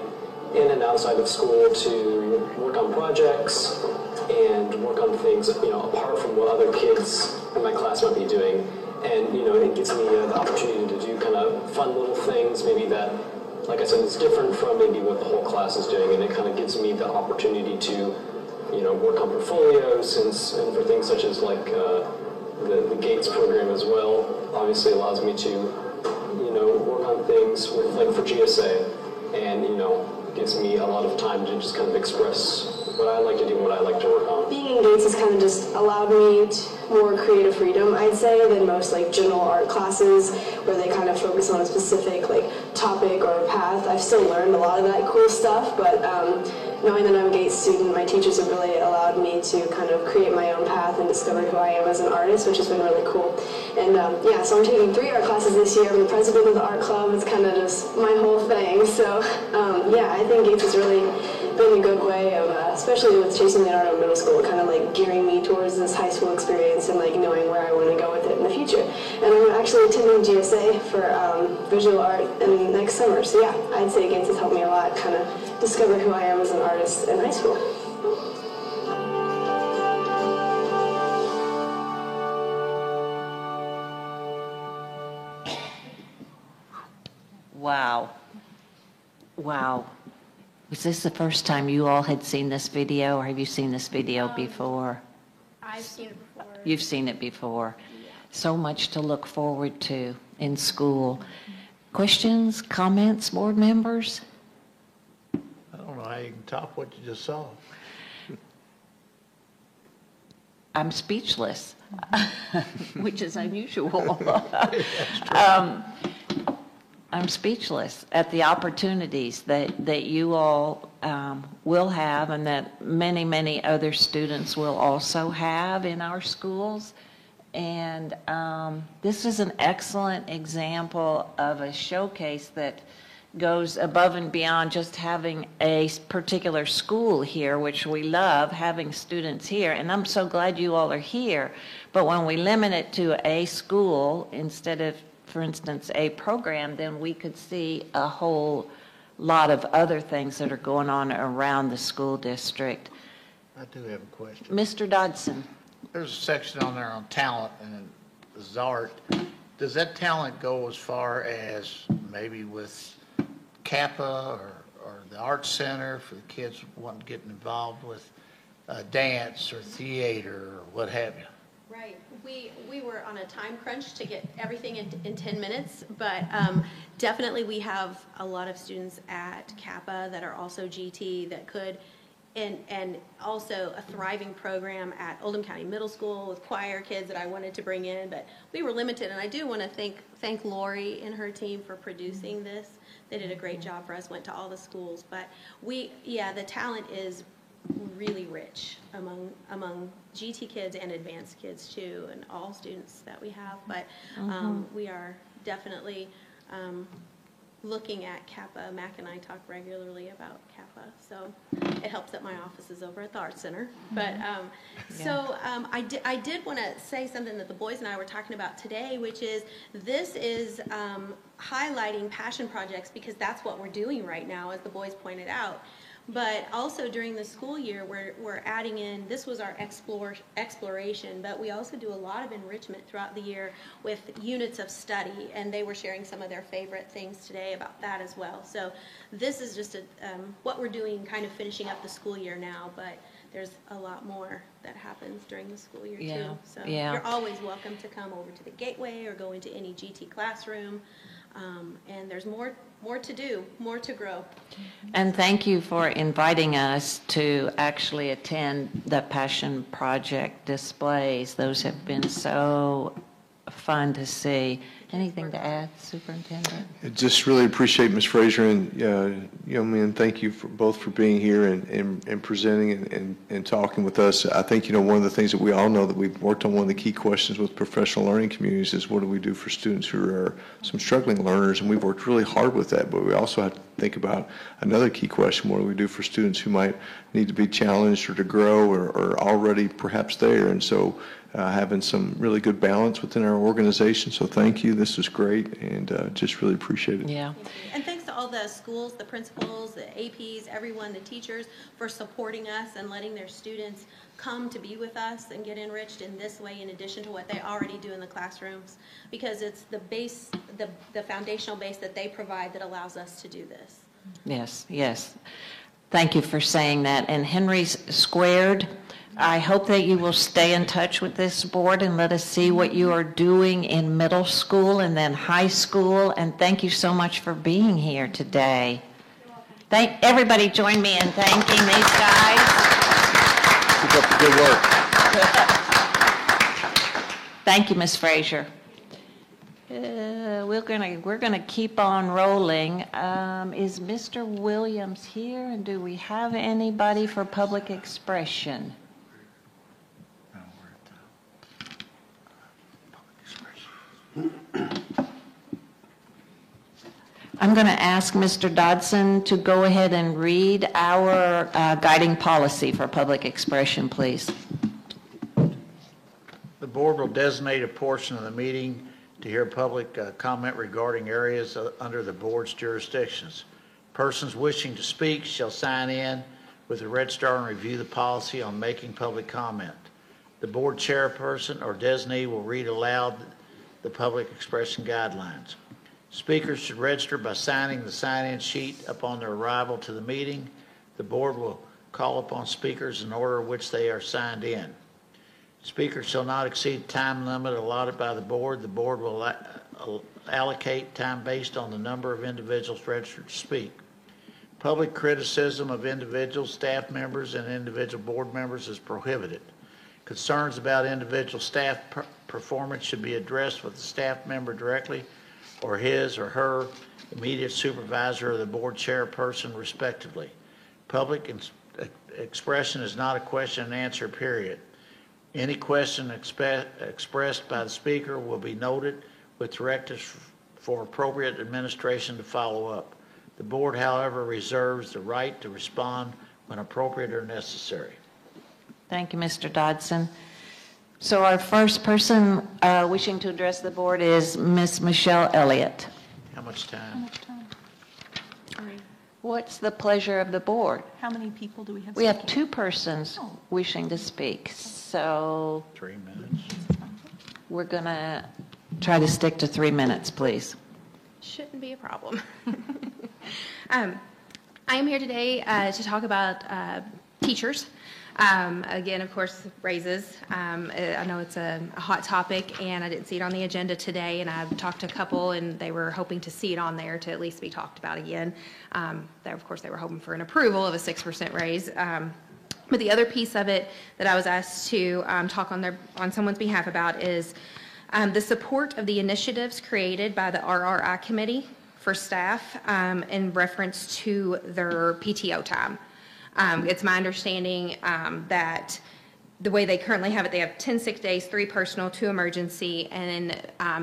in and outside of school to work on projects and work on things, apart from what other kids in my class might be doing. And, it gives me the opportunity to do kind of fun little things, maybe that, like I said, is different from maybe what the whole class is doing. And it kind of gives me the opportunity to, work on portfolios and for things such as like the GATES program as well. Obviously allows me to, work on things with, like for GSA, and, gives me a lot of time to just kind of express what I like to do and what I like to work on. Being in GATES has kind of just allowed me more creative freedom, I'd say, than most like general art classes where they kind of focus on a specific like topic or path. I've still learned a lot of that cool stuff, but knowing that I'm a GATES student, my teachers have really allowed me to kind of create my own path and discover who I am as an artist, which has been really cool. And so I'm taking 3 art classes this year. I'm the president of the art club. It's kind of just my whole thing. So I think GATES has really been a good way of, especially with Chasing Leonardo Middle School, kind of like gearing me towards this high school experience and like knowing where I want to go with it in the future. And I'm actually attending GSA for visual art next summer. So yeah, I'd say GATES has helped me a lot kind of discover who I am as an artist in high school. Wow. Wow. Was this the first time you all had seen this video, or have you seen this video before? I've seen it before. You've seen it before. Yeah. So much to look forward to in school. Questions, comments, board members? I don't know how you can top what you just saw. I'm speechless, which is unusual. I'm speechless at the opportunities that you all will have, and that many, many other students will also have in our schools. And this is an excellent example of a showcase that goes above and beyond just having a particular school here, which we love, having students here. And I'm so glad you all are here. But when we limit it to a school instead of, for instance, a program, then we could see a whole lot of other things that are going on around the school district. I do have a question. Mr. Dodson. There's a section on there on talent and art. Does that talent go as far as maybe with Kappa or the Art Center for the kids wanting to get involved with dance or theater or what have you? Right. We were on a time crunch to get everything in 10 minutes, but definitely we have a lot of students at Kappa that are also GT that could, and also a thriving program at Oldham County Middle School with choir kids that I wanted to bring in, but we were limited. And I do want to thank Lori and her team for producing this. They did a great job for us, went to all the schools, but the talent is really rich among GT kids and advanced kids too, and all students that we have. But we are definitely looking at Kappa. Mac and I talk regularly about Kappa, so it helps that my office is over at the Art Center. But I did want to say something that the boys and I were talking about today, which is this is highlighting passion projects, because that's what we're doing right now, as the boys pointed out. But also during the school year, we're adding in, this was our exploration, but we also do a lot of enrichment throughout the year with units of study, and they were sharing some of their favorite things today about that as well. So this is just what we're doing, kind of finishing up the school year now, but there's a lot more that happens during the school year too. So you're always welcome to come over to the Gateway or go into any GT classroom. And there's more to do, more to grow. And thank you for inviting us to actually attend the Passion Project displays. Those have been so fun to see. Anything to add, Superintendent? I just really appreciate Ms. Frazier and young men. Thank you both for being here and presenting and talking with us. I think one of the things that we all know that we've worked on, one of the key questions with professional learning communities is what do we do for students who are some struggling learners, and we've worked really hard with that. But we also have to think about another key question: what do we do for students who might need to be challenged or to grow or already perhaps there? And so having some really good balance within our organization. So thank you. This is great, and just really appreciate it. Yeah. And thanks to all the schools, the principals, the APs, everyone, the teachers for supporting us and letting their students come to be with us and get enriched in this way in addition to what they already do in the classrooms, because it's the base, the foundational base that they provide that allows us to do this. Yes, yes. Thank you for saying that. And Henry's Squared, I hope that you will stay in touch with this board and let us see what you are doing in middle school and then high school. And thank you so much for being here today. Everybody join me in thanking these guys. Keep up the good work. Thank you, Ms. Frazier. We're gonna keep on rolling. Is Mr. Williams here, and do we have anybody for public expression? I'm going to ask Mr. Dodson to go ahead and read our guiding policy for public expression, please. The board will designate a portion of the meeting to hear public comment regarding areas under the board's jurisdictions. Persons wishing to speak shall sign in with the registrar and review the policy on making public comment. The board chairperson or designee will read aloud the public expression guidelines. Speakers should register by signing the sign-in sheet upon their arrival to the meeting. The board will call upon speakers in order in which they are signed in. Speakers shall not exceed time limit allotted by the board. The board will allocate time based on the number of individuals registered to speak. Public criticism of individual staff members and individual board members is prohibited. Concerns about individual staff performance should be addressed with the staff member directly or his or her immediate supervisor or the board chairperson respectively. Public expression is not a question and answer period. Any question expressed by the speaker will be noted with directives for appropriate administration to follow up. The board, however, reserves the right to respond when appropriate or necessary. Thank you, Mr. Dodson. So our first person wishing to address the board is Ms. Michelle Elliott. How much time? What's the pleasure of the board? How many people do we have? We have two persons wishing to speak, so 3 minutes. we're going to try to stick to 3 minutes, please. Shouldn't be a problem. I am here today to talk about teachers. Again, of course, raises. I know it's a hot topic, and I didn't see it on the agenda today, and I've talked to a couple, and they were hoping to see it on there to at least be talked about again. Of course, they were hoping for an approval of a 6% raise. But the other piece of it that I was asked to talk on someone's behalf about is the support of the initiatives created by the RRI committee for staff in reference to their PTO time. It's my understanding that the way they currently have it, they have 10 sick days, 3 personal, 2 emergency, and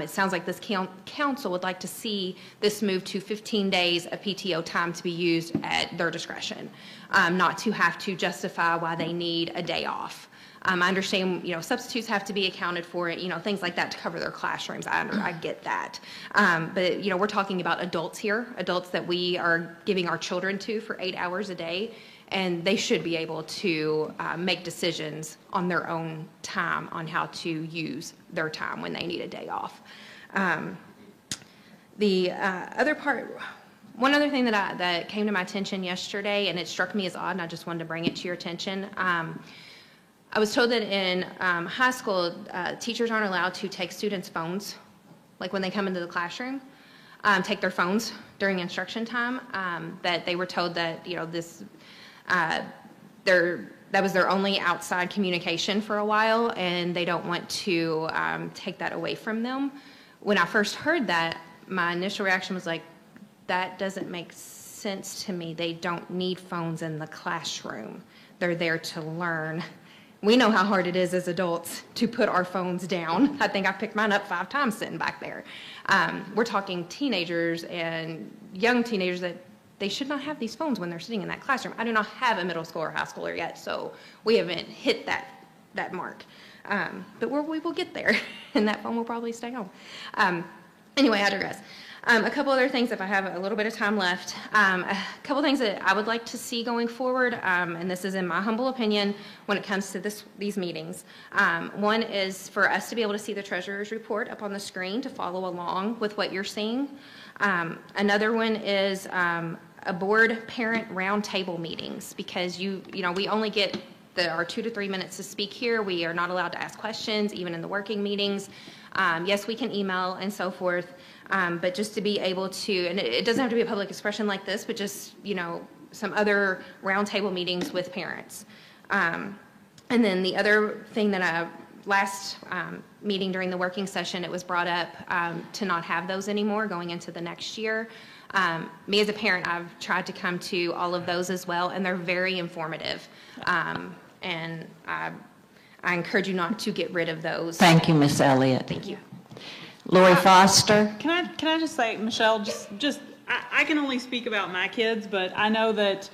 it sounds like this council would like to see this move to 15 days of PTO time to be used at their discretion, not to have to justify why they need a day off. I understand, substitutes have to be accounted for, things like that to cover their classrooms. I get that. But, we're talking about adults here, adults that we are giving our children to for 8 hours a day, and they should be able to make decisions on their own time on how to use their time when they need a day off. One other thing that came to my attention yesterday, and it struck me as odd, and I just wanted to bring it to your attention. I was told that in high school, teachers aren't allowed to take students' phones, like when they come into the classroom, take their phones during instruction time. That they were told that that was their only outside communication for a while, and they don't want to take that away from them. When I first heard that, my initial reaction was like, that doesn't make sense to me. They don't need phones in the classroom. They're there to learn. We know how hard it is as adults to put our phones down. I think I picked mine up 5 times sitting back there. We're talking teenagers and young teenagers that they should not have these phones when they're sitting in that classroom. I do not have a middle school or high schooler yet, so we haven't hit that mark. But we will get there, and that phone will probably stay home. Anyway, I digress. A couple other things, if I have a little bit of time left. A couple things that I would like to see going forward, and this is in my humble opinion when it comes to these meetings. One is for us to be able to see the treasurer's report up on the screen to follow along with what you're seeing. Another one is a board parent roundtable meetings, because we only get our 2 to 3 minutes to speak here. We are not allowed to ask questions, even in the working meetings. Yes, we can email and so forth, but just to be able to, and it doesn't have to be a public expression like this, but just, some other roundtable meetings with parents. And then the other thing that last meeting during the working session, it was brought up to not have those anymore going into the next year. Me as a parent, I've tried to come to all of those as well, and they're very informative. And I encourage you not to get rid of those. Thank you, Ms. Elliott. Thank you. Lori Foster. Can I just say, Michelle, I can only speak about my kids, but I know that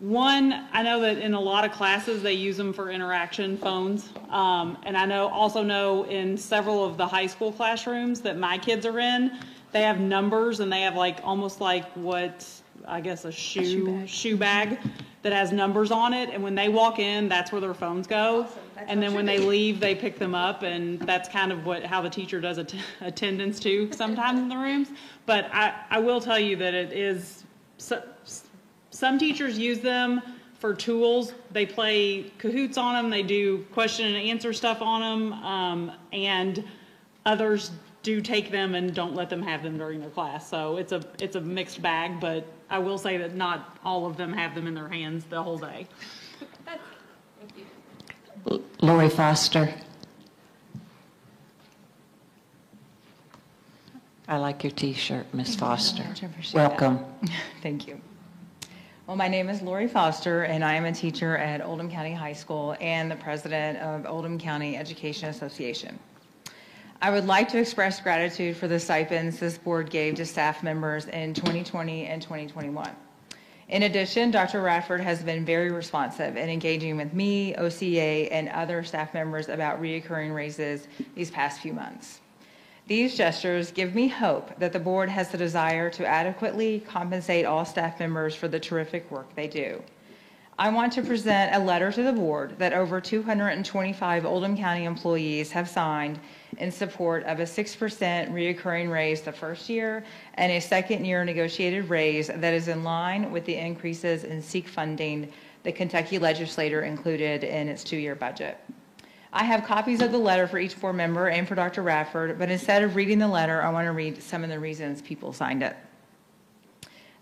in a lot of classes they use them for interaction phones. And I also know in several of the high school classrooms that my kids are in, they have numbers, and they have almost like what I guess a shoe bag that has numbers on it, and when they walk in, that's where their phones go. Awesome. And then when they leave, they pick them up, and that's kind of how the teacher does attendance too sometimes in the rooms. But I will tell you that it is, some teachers use them for tools. They play Kahoots on them, they do question and answer stuff on them, and others do take them and don't let them have them during their class. So it's a mixed bag, but I will say that not all of them have them in their hands the whole day. Thank you. Lori Foster. I like your T-shirt, Ms. Foster. Welcome. Thank you. Well, my name is Lori Foster, and I am a teacher at Oldham County High School and the president of Oldham County Education Association. I would like to express gratitude for the stipends this board gave to staff members in 2020 and 2021. In addition, Dr. Radford has been very responsive in engaging with me, OCA, and other staff members about reoccurring raises these past few months. These gestures give me hope that the board has the desire to adequately compensate all staff members for the terrific work they do. I want to present a letter to the board that over 225 Oldham County employees have signed in support of a 6% reoccurring raise the first year and a second-year negotiated raise that is in line with the increases in SEEK funding the Kentucky legislature included in its 2-year budget. I have copies of the letter for each board member and for Dr. Radford, but instead of reading the letter, I want to read some of the reasons people signed it.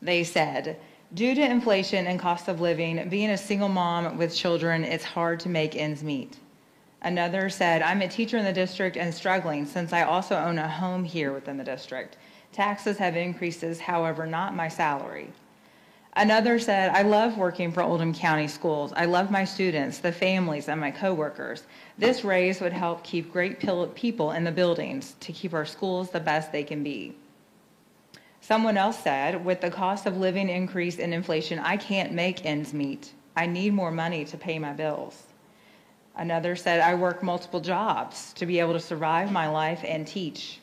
They said, due to inflation and cost of living, being a single mom with children, it's hard to make ends meet. Another said, I'm a teacher in the district and struggling since I also own a home here within the district. Taxes have increases, however, not my salary. Another said, I love working for Oldham County Schools. I love my students, the families, and my coworkers. This raise would help keep great people in the buildings to keep our schools the best they can be. Someone else said, with the cost of living increase and inflation, I can't make ends meet. I need more money to pay my bills. Another said, I work multiple jobs to be able to survive my life and teach.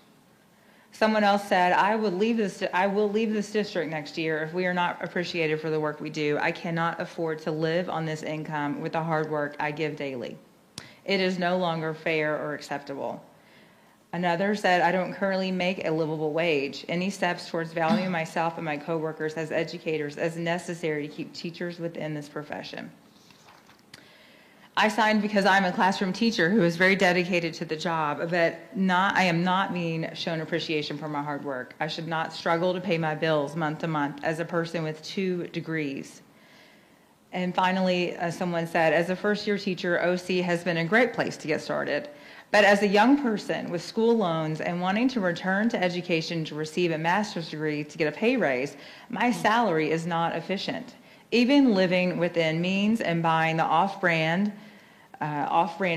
Someone else said, I will leave this district next year if we are not appreciated for the work we do. I cannot afford to live on this income with the hard work I give daily. It is no longer fair or acceptable. Another said, I don't currently make a livable wage. Any steps towards valuing myself and my coworkers as educators as necessary to keep teachers within this profession. I signed because I'm a classroom teacher who is very dedicated to the job, but I am not being shown appreciation for my hard work. I should not struggle to pay my bills month to month as a person with 2 degrees. And finally, someone said, as a first-year teacher, OC has been a great place to get started. But as a young person with school loans and wanting to return to education to receive a master's degree to get a pay raise, my salary is not efficient. Even living within means and buying the off-brand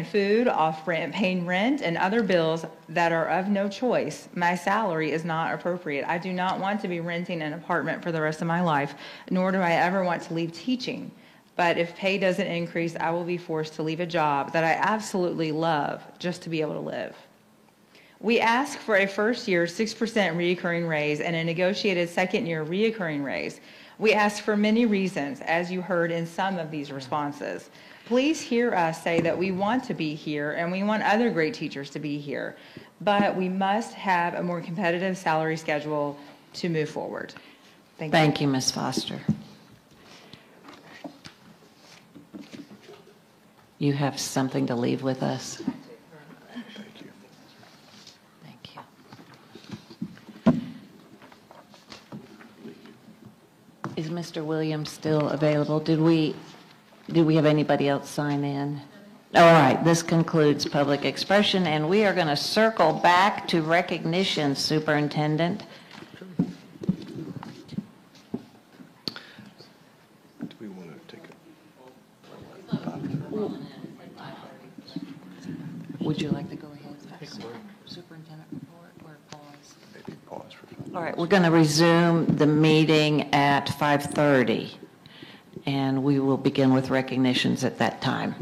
food, off-brand paying rent, and other bills that are of no choice, my salary is not appropriate. I do not want to be renting an apartment for the rest of my life, nor do I ever want to leave teaching. But if pay doesn't increase, I will be forced to leave a job that I absolutely love just to be able to live. We ask for a first-year 6% recurring raise and a negotiated second-year recurring raise. We ask for many reasons, as you heard in some of these responses. Please hear us say that we want to be here and we want other great teachers to be here, but we must have a more competitive salary schedule to move forward. Thank you, Ms. Foster. You have something to leave with us? Thank you. Is Mr. Williams still available? Did we have anybody else sign in? All right, this concludes public expression, and we are going to circle back to recognition, Superintendent. Do we want to take Would you like to go ahead? Superintendent report or pause? Maybe pause for All right, we're going to resume the meeting at 5:30, and we will begin with recognitions at that time.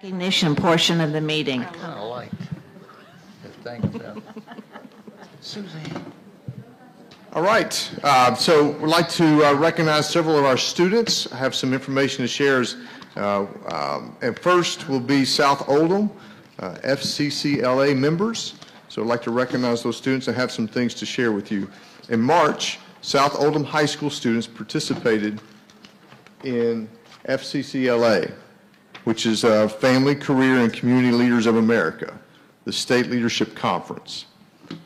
Recognition portion of the meeting. Kind of light. Thank you, Beth. Suzanne. All right, so we'd like to recognize several of our students. I have some information to share. And first will be South Oldham FCCLA members. So I'd like to recognize those students and have some things to share with you. In March, South Oldham High School students participated in FCCLA, which is Family, Career, and Community Leaders of America, the State Leadership Conference.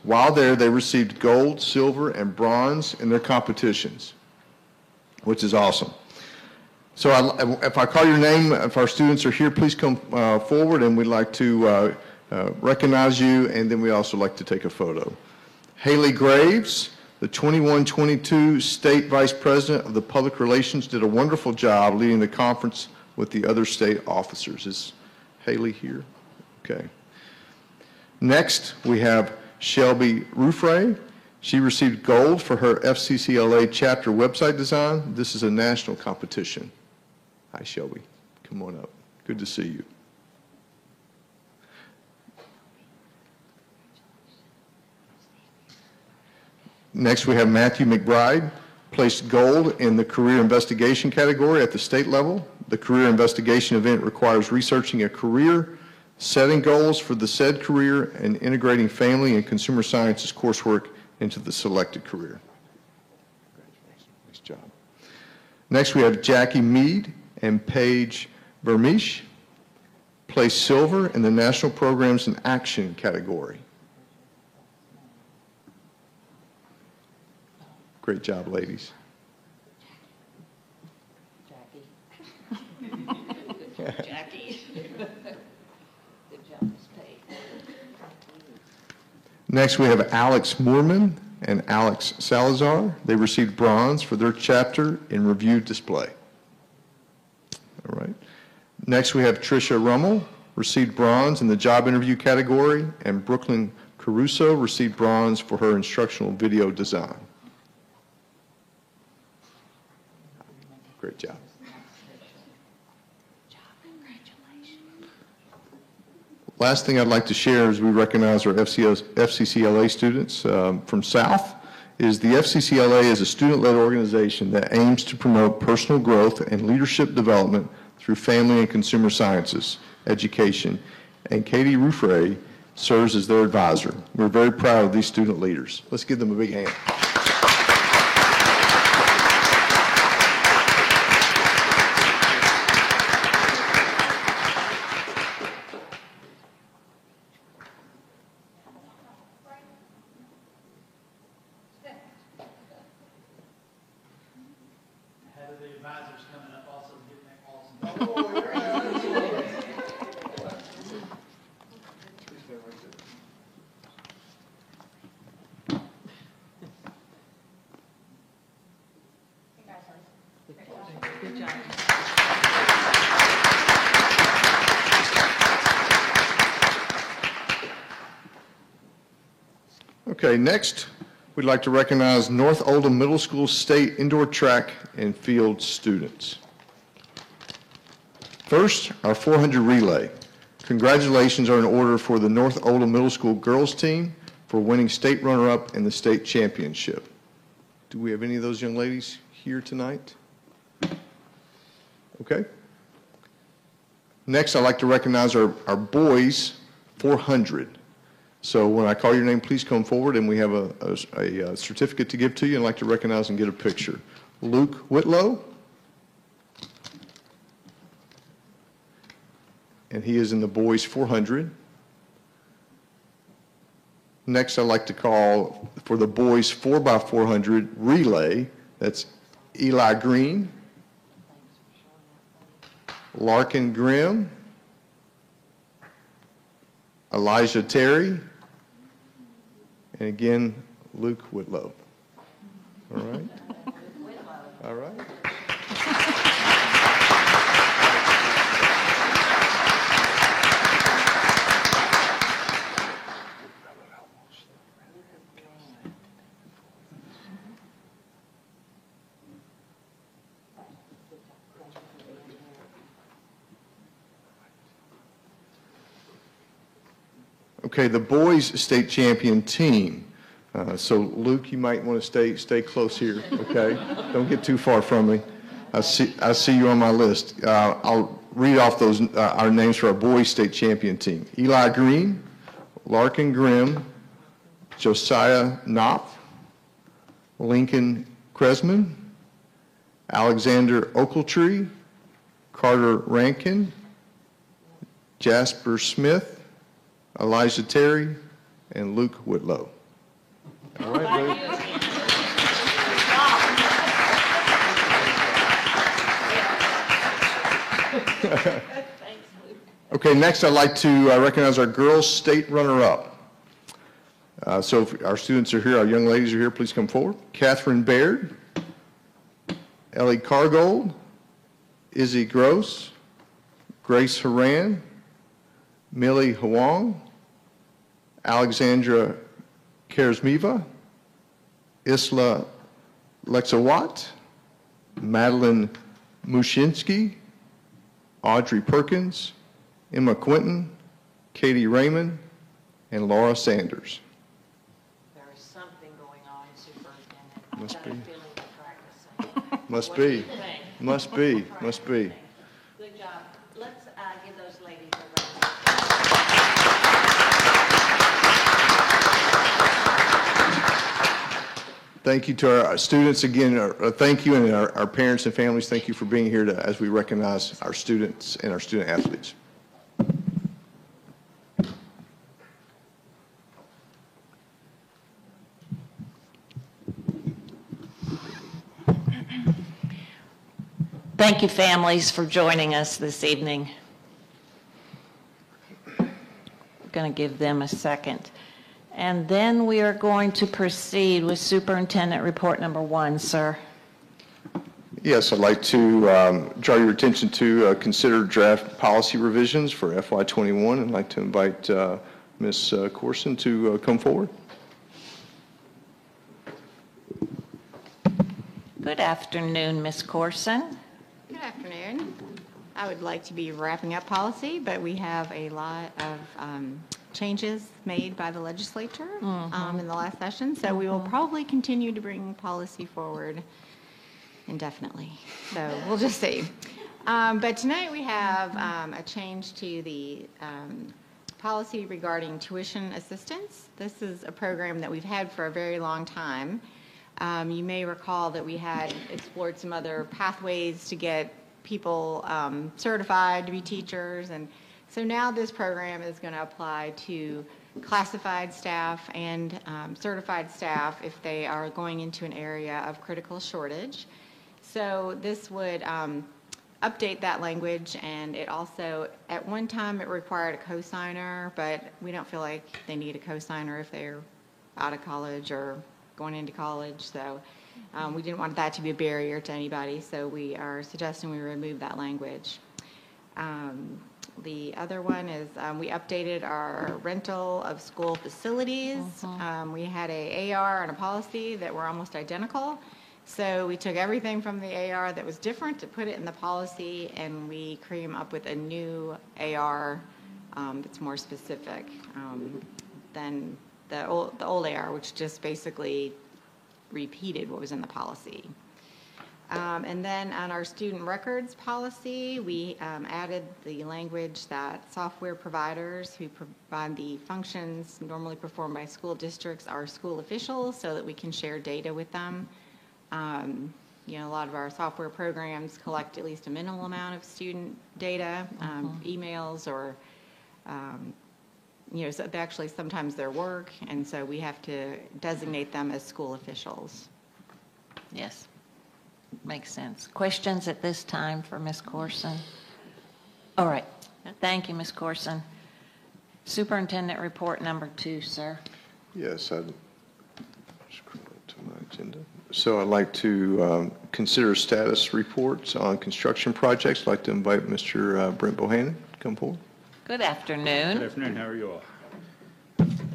While there, they received gold, silver, and bronze in their competitions, which is awesome. So if I call your name, if our students are here, please come forward, and we'd like to recognize you, and then we also like to take a photo. Haley Graves, the 21-22 State Vice President of the Public Relations, did a wonderful job leading the conference with the other state officers. Is Haley here? Okay. Next, we have Shelby Ruffray. She received gold for her FCCLA chapter website design. This is a national competition. Hi, Shelby. Come on up. Good to see you. Next, we have Matthew McBride, placed gold in the career investigation category at the state level. The career investigation event requires researching a career, setting goals for the said career, and integrating family and consumer sciences coursework into the selected career. Congratulations. Nice job. Next, we have Jackie Mead and Paige Vermeesh, placed silver in the National Programs and Action category. Great job, ladies. Jackie. Good job, Ms. Pate. Next, we have Alex Moorman and Alex Salazar. They received bronze for their chapter in review display. All right. Next, we have Tricia Rummel, received bronze in the job interview category, and Brooklyn Caruso received bronze for her instructional video design. Great job. Last thing I'd like to share as we recognize our FCCLA students from South is the FCCLA is a student-led organization that aims to promote personal growth and leadership development through family and consumer sciences education, and Katie Ruffray serves as their advisor. We're very proud of these student leaders. Let's give them a big hand. Good job. Okay, next, we'd like to recognize North Oldham Middle School State Indoor Track and Field students. First, our 400 relay. Congratulations are in order for the North Oldham Middle School girls team for winning state runner-up in the state championship. Do we have any of those young ladies here tonight? Okay. Next, I'd like to recognize our boys 400. So when I call your name, please come forward, and we have a certificate to give to you, and I'd like to recognize and get a picture. Luke Whitlow. And he is in the boys 400. Next, I'd like to call for the boys 4x400 relay. That's Eli Green, Larkin Grimm, Elijah Terry, and again, Luke Whitlow. All right? All right. Okay, the boys state champion team. So Luke, you might want to stay close here, okay? Don't get too far from me. I see you on my list. I'll read off those our names for our boys state champion team. Eli Green, Larkin Grimm, Josiah Knopf, Lincoln Kresman, Alexander Ochiltree, Carter Rankin, Jasper Smith, Elijah Terry, and Luke Whitlow. All right, Luke. Okay, next I'd like to recognize our girls' state runner-up. So if our students are here, our young ladies are here, please come forward. Catherine Baird, Ellie Cargold, Izzy Gross, Grace Haran, Millie Huang, Alexandra Karsmiva, Isla Lexawat, Madeline Mushinsky, Audrey Perkins, Emma Quinton, Katie Raymond, and Laura Sanders. There is something going on, Superintendent. Must I've got a be. feeling you're practicing. Must What do be. you think? Must be. Must be. Good job. Let's give those ladies a round of Thank you to our students again. Thank you, and our parents and families. Thank you for being here as we recognize our students and our student athletes. Thank you, families, for joining us this evening. We're going to give them a second. And then we are going to proceed with Superintendent Report Number 1, sir. Yes, I'd like to draw your attention to consider draft policy revisions for FY21, and I'd like to invite Ms. Corson to come forward. Good afternoon, Ms. Corson. Good afternoon. I would like to be wrapping up policy, but we have a lot of changes made by the legislature in the last session, so we will probably continue to bring policy forward indefinitely. So we'll just see. But tonight we have a change to the policy regarding tuition assistance. This is a program that we've had for a very long time. You may recall that we had explored some other pathways to get people certified to be teachers, and so now this program is going to apply to classified staff and certified staff if they are going into an area of critical shortage. So this would update that language, and it also, at one time, it required a cosigner, but we don't feel like they need a cosigner if they're out of college or going into college. So we didn't want that to be a barrier to anybody, so we are suggesting we remove that language. The other one is we updated our rental of school facilities. We had a AR and a policy that were almost identical. So we took everything from the AR that was different to put it in the policy, and we came up with a new AR that's more specific than the old AR, which just basically repeated what was in the policy. And then on our student records policy, we added the language that software providers who provide the functions normally performed by school districts are school officials, so that we can share data with them. You know, a lot of our software programs collect at least a minimal amount of student data, emails, or you know, so actually sometimes their work, and so we have to designate them as school officials. Yes, makes sense. Questions at this time for Ms. Corson? All right, thank you, Ms. Corson. Superintendent Report Number 2, sir. Yes, I'd scroll to my agenda. So I'd like to consider status reports on construction projects. I'd like to invite Mr. Brent Bohannon to come forward. Good afternoon. Good afternoon. How are you all?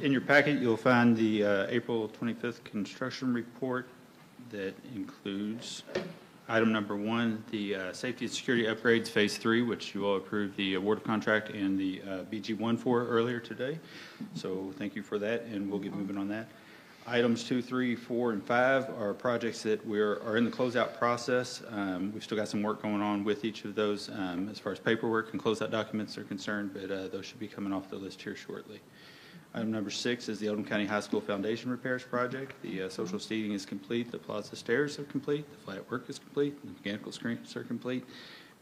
In your packet, you'll find the April 25th construction report that includes Item number 1, the safety and security upgrades Phase 3, which you all approved the award contract and the BG1 for earlier today. So thank you for that, and we'll get moving on that. Items 2, 3, 4, and 5 are projects that are in the closeout process. We've still got some work going on with each of those as far as paperwork and closeout documents are concerned, but those should be coming off the list here shortly. Item number 6 is the Oldham County High School Foundation Repairs Project. The social seating is complete, the plaza stairs are complete, the flat work is complete, the mechanical screens are complete.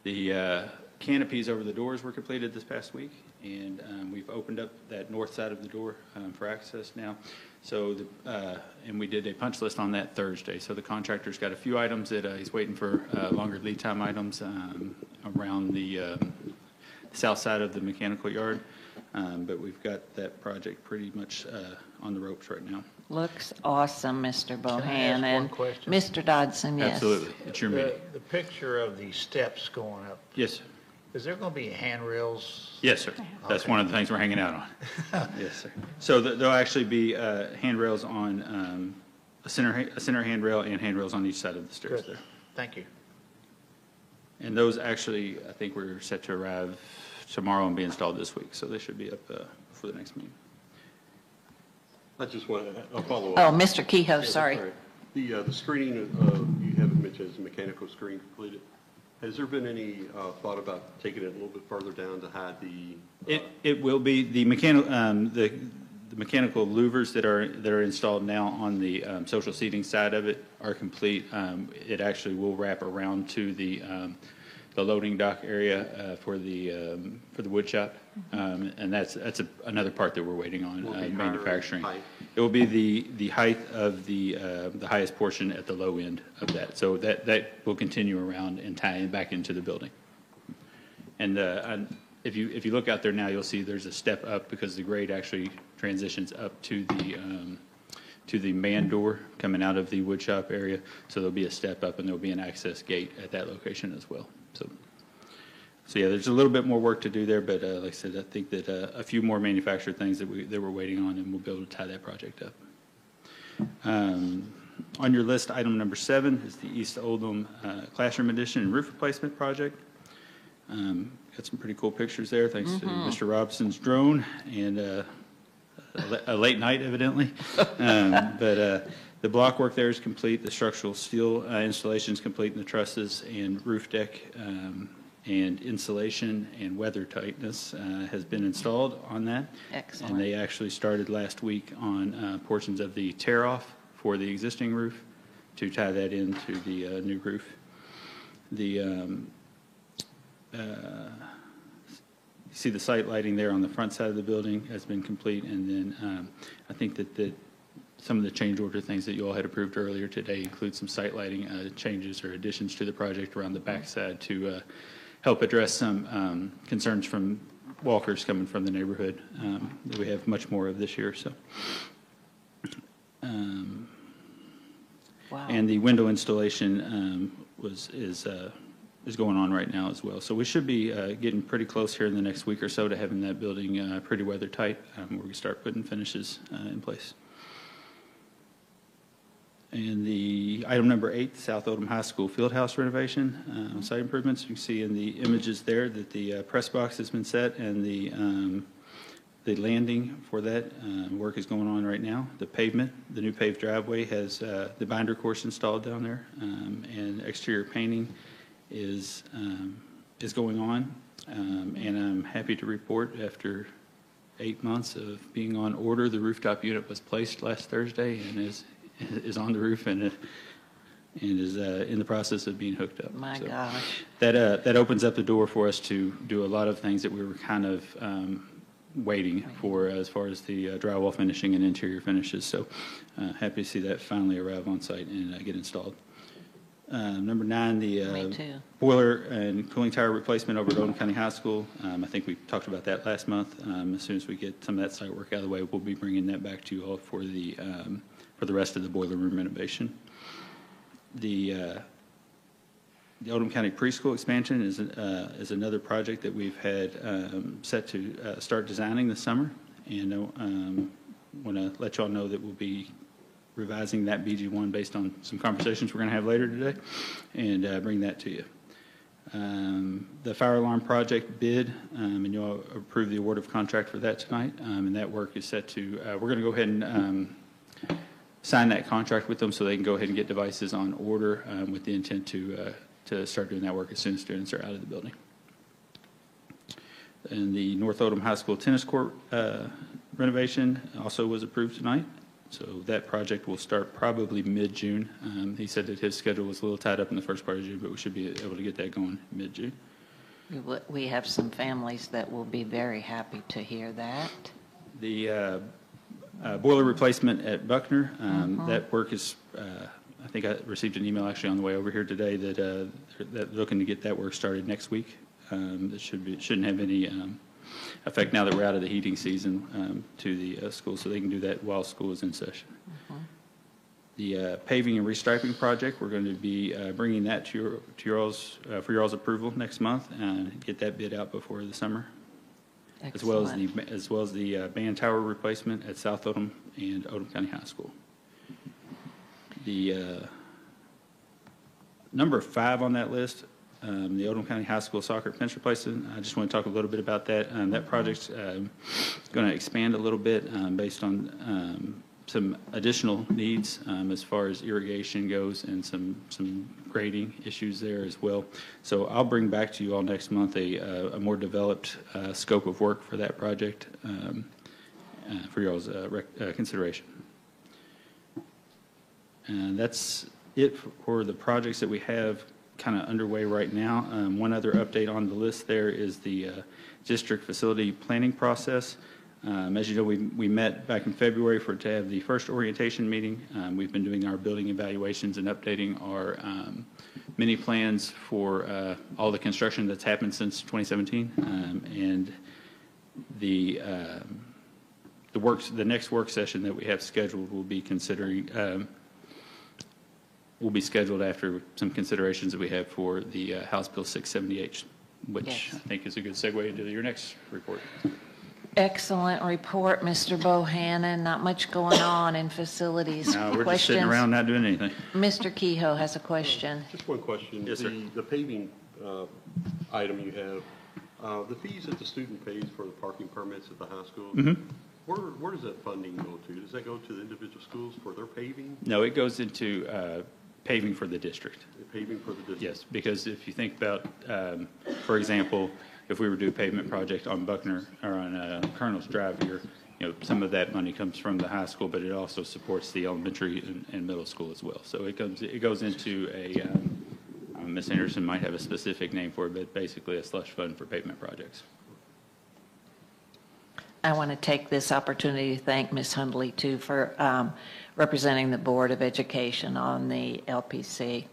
The canopies over the doors were completed this past week, and we've opened up that north side of the door for access now. So, and we did a punch list on that Thursday. So the contractor's got a few items that he's waiting for longer lead time items around the south side of the mechanical yard. But we've got that project pretty much on the ropes right now. Looks awesome, Mr. Bohan. Can I ask one And question? Mr. Dodson, yes. Absolutely. It's your meeting. The picture of the steps going up, Yes, sir. is there going to be handrails? Yes, sir. That's one of the things we're hanging out on. Yes, sir. So there'll actually be handrails on a center handrail and handrails on each side of the stairs Good. there. Thank you. And those actually, I think we're set to arrive tomorrow and be installed this week, so they should be up for the next meeting. I just want to follow Oh, up. Mr. Kehoe, Yeah, sorry. The screening, you haven't mentioned as a mechanical screen completed. Has there been any thought about taking it a little bit further down to hide the? It will be the mechanical louvers that are installed now on the social seating side of it are complete. It actually will wrap around to the loading dock area for the wood shop, and that's another part that we're waiting on manufacturing. It will be the height of the highest portion at the low end of that, so that will continue around and tie back into the building. And if you look out there now, you'll see there's a step up because the grade actually transitions up to the man door coming out of the wood shop area. So there'll be a step up and there'll be an access gate at that location as well. So yeah, there's a little bit more work to do there, but like I said, I think that a few more manufactured things that we're waiting on, and we'll be able to tie that project up. On your list, item number 7 is the East Oldham Classroom Addition and Roof Replacement Project. Got some pretty cool pictures there, thanks to Mr. Robson's drone and a late night, evidently. But the block work there is complete. The structural steel installation is complete, and the trusses and roof deck and insulation and weather tightness has been installed on that. Excellent. And they actually started last week on portions of the tear-off for the existing roof to tie that into the new roof. The you see the site lighting there on the front side of the building has been complete, and then I think that some of the change order things that you all had approved earlier today include some site lighting changes or additions to the project around the backside to help address some concerns from walkers coming from the neighborhood that we have much more of this year. So, Wow. And the window installation is going on right now as well. So we should be getting pretty close here in the next week or so to having that building pretty weather tight where we start putting finishes in place. And the item number 8, South Oldham High School Fieldhouse renovation, site improvements. You can see in the images there that the press box has been set and the landing for that work is going on right now. The pavement, the new paved driveway has the binder course installed down there, and exterior painting is going on. And I'm happy to report after 8 months of being on order, the rooftop unit was placed last Thursday and is on the roof and is in the process of being hooked up. My So gosh. that opens up the door for us to do a lot of things that we were kind of waiting for as far as the drywall finishing and interior finishes. So happy to see that finally arrive on site and get installed. Number 9, the boiler and cooling tower replacement over at Oldham County High School. I think we talked about that last month. As soon as we get some of that site work out of the way, we'll be bringing that back to you all for the rest of the boiler room renovation. The Oldham County Preschool expansion is another project that we've had set to start designing this summer, and want to let you all know that we'll be revising that BG1 based on some conversations we're going to have later today, and bring that to you. The fire alarm project bid, and you'll approve the award of contract for that tonight, and that work is set to, we're going to go ahead and sign that contract with them so they can go ahead and get devices on order with the intent to start doing that work as soon as students are out of the building. And the North Oldham High School tennis court renovation also was approved tonight. So that project will start probably mid-June. He said that his schedule was a little tied up in the first part of June, but we should be able to get that going mid-June. We have some families that will be very happy to hear that. The boiler replacement at Buckner, that work is, I think I received an email actually on the way over here today that they're looking to get that work started next week. That shouldn't have any effect now that we're out of the heating season to the school, so they can do that while school is in session. The paving and restriping project, we're going to be bringing that to your all's for your all's approval next month and get that bid out before the summer. Excellent. As well as the band tower replacement at South Oldham and Oldham County High School. The number 5 on that list, the Oldham County High School soccer fence replacement. I just want to talk a little bit about that. That project's going to expand a little bit based on some additional needs as far as irrigation goes and some grading issues there as well. So I'll bring back to you all next month a more developed scope of work for that project for y'all's consideration. And that's it for the projects that we have kind of underway right now. One other update on the list there is the district facility planning process. As you know, we met back in February to have the first orientation meeting. We've been doing our building evaluations and updating our mini plans for all the construction that's happened since 2017. And the next work session that we have scheduled will be scheduled after some considerations that we have for the House Bill 678, which Yes. I think is a good segue into your next report. Excellent report, Mr. Bohannon. Not much going on in facilities. No, we're just sitting around not doing anything. Mr. Kehoe has a question. Just one question. Yes, sir. The paving item you have, the fees that the student pays for the parking permits at the high school, where does that funding go to? Does that go to the individual schools for their paving? No, it goes into paving for the district. Paving for the district? Yes, because if you think about, for example, if we were to do a pavement project on Buckner or on Colonel's Drive here, some of that money comes from the high school, but it also supports the elementary and middle school as well. So it goes into a, Ms. Anderson might have a specific name for it, but basically a slush fund for pavement projects. I want to take this opportunity to thank Ms. Hundley, too, for representing the Board of Education on the LPC.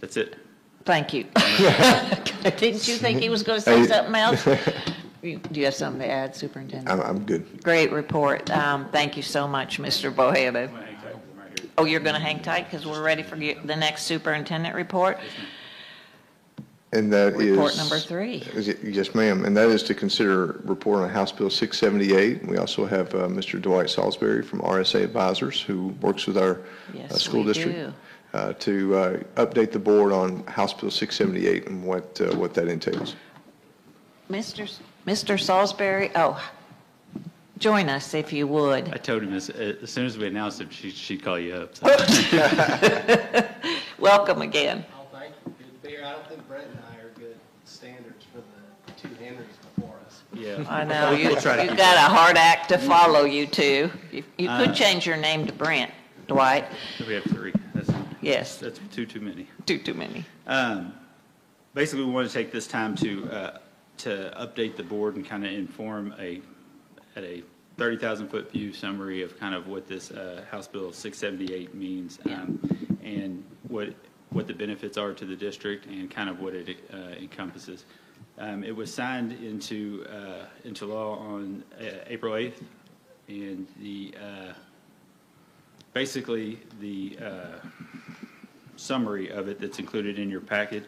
That's it. Thank you. Didn't you think he was going to say something else? Do you have something to add, Superintendent? I'm good. Great report. Thank you so much, Mr. Bohannon. Oh, you're going to hang tight because we're ready for the next superintendent report? And that is... Report number 3. Yes, ma'am. And that is to consider report on House Bill 678. We also have Mr. Dwight Salisbury from RSA Advisors, who works with our school district, to update the board on House Bill 678 and what that entails. Mr. Salisbury, join us if you would. I told him as soon as we announced it, she'd call you up. So. Welcome again. Thank you. Good to be here. I don't think Brett and I are good standards for the 2 Henrys before us. Yeah. I know. You've got a hard act to follow, you two. You could change your name to Brent, Dwight. We have 3. Yes. That's too many. Too many. Basically, we want to take this time to update the board and kind of inform at a 30,000-foot view summary of kind of what this House Bill 678 means and what the benefits are to the district and kind of what it encompasses. It was signed into law on April 8th, and basically the summary of it that's included in your packet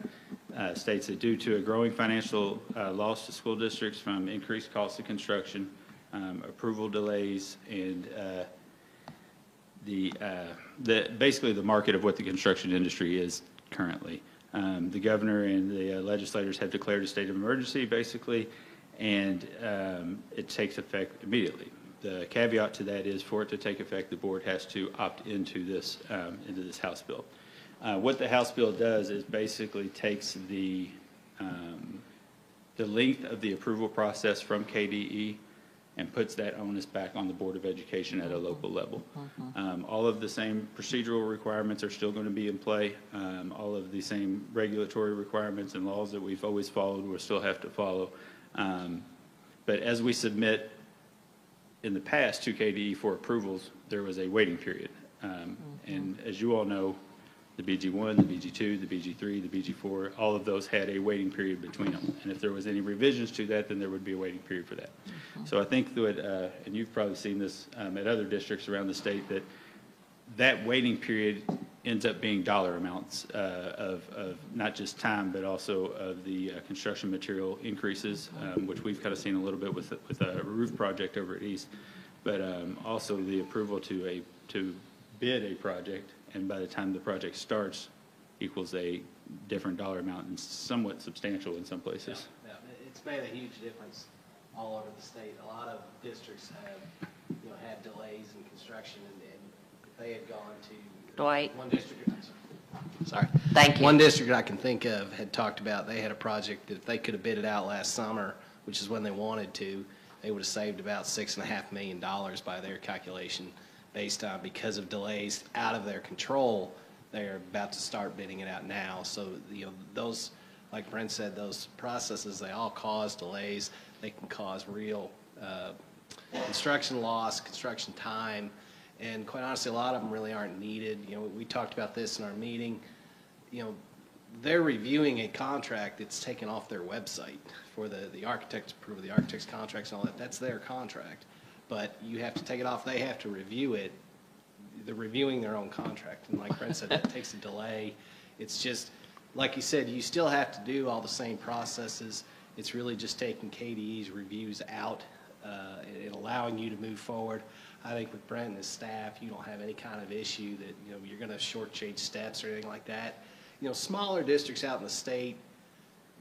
states that due to a growing financial loss to school districts from increased costs of construction, approval delays, and basically the market of what the construction industry is currently. The governor and the legislators have declared a state of emergency, basically, and it takes effect immediately. The caveat to that is, for it to take effect, the board has to opt into this House bill. What the House bill does is basically takes the length of the approval process from KDE and puts that onus back on the Board of Education at a local level. All of the same procedural requirements are still going to be in play. All of the same regulatory requirements and laws that we've always followed, we'll still have to follow. But as we submit in the past to KDE for approvals, there was a waiting period. And as you all know, the BG1, the BG2, the BG3, the BG4, all of those had a waiting period between them. And if there was any revisions to that, then there would be a waiting period for that. So I think that, and you've probably seen this at other districts around the state, that waiting period ends up being dollar amounts of not just time, but also of the construction material increases, which we've kind of seen a little bit with a roof project over at East, but also the approval to bid a project, and by the time the project starts, equals a different dollar amount and somewhat substantial in some places. Yeah, it's made a huge difference all over the state. A lot of districts have, had delays in construction, and if they had gone to Dwight. one district. Sorry. Thank you. One district I can think of had talked about they had a project that if they could have bid it out last summer, which is when they wanted to, they would have saved about $6.5 million by their calculation, based on, because of delays out of their control, they're about to start bidding it out now. So, those, like Brent said, those processes, they all cause delays. They can cause real construction loss, construction time, and quite honestly, a lot of them really aren't needed. We talked about this in our meeting. They're reviewing a contract that's taken off their website for the architect's approval, the architect's contracts and all that. That's their contract. But you have to take it off. They have to review it. They're reviewing their own contract. And like Brent said, that takes a delay. It's just, like you said, you still have to do all the same processes. It's really just taking KDE's reviews out and allowing you to move forward. I think with Brent and his staff, you don't have any kind of issue that, you're going to shortchange steps or anything like that. Smaller districts out in the state,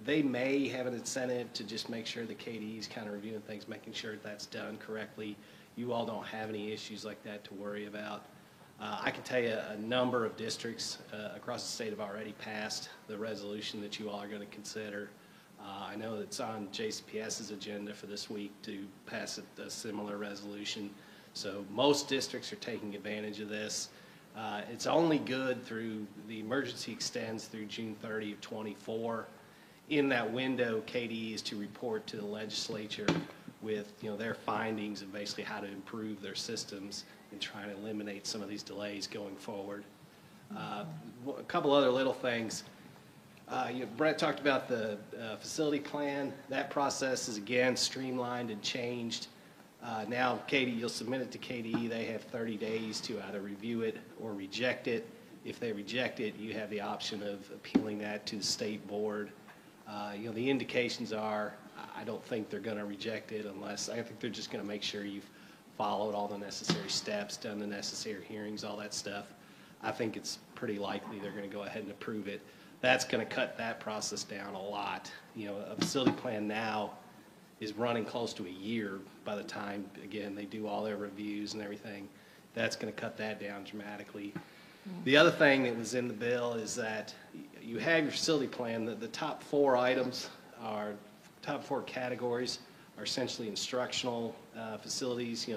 they may have an incentive to just make sure that KDE is kind of reviewing things, making sure that's done correctly. You all don't have any issues like that to worry about. I can tell you a number of districts across the state have already passed the resolution that you all are going to consider. I know it's on JCPS's agenda for this week to pass a similar resolution. So most districts are taking advantage of this. It's only good through, the emergency extends through June 30 of 24. In that window, KDE is to report to the legislature with their findings of basically how to improve their systems and try to eliminate some of these delays going forward. A couple other little things. Brett talked about the facility plan. That process is again streamlined and changed. Now KDE, you'll submit it to KDE. They have 30 days to either review it or reject it. If they reject it, you have the option of appealing that to the state board. The indications are, I don't think they're going to reject it unless, I think they're just going to make sure you've followed all the necessary steps, done the necessary hearings, all that stuff. I think it's pretty likely they're going to go ahead and approve it. That's going to cut that process down a lot. A facility plan now is running close to a year by the time, again, they do all their reviews and everything. That's going to cut that down dramatically. The other thing that was in the bill is that you have your facility plan. The top 4 items are, top 4 categories are essentially instructional facilities.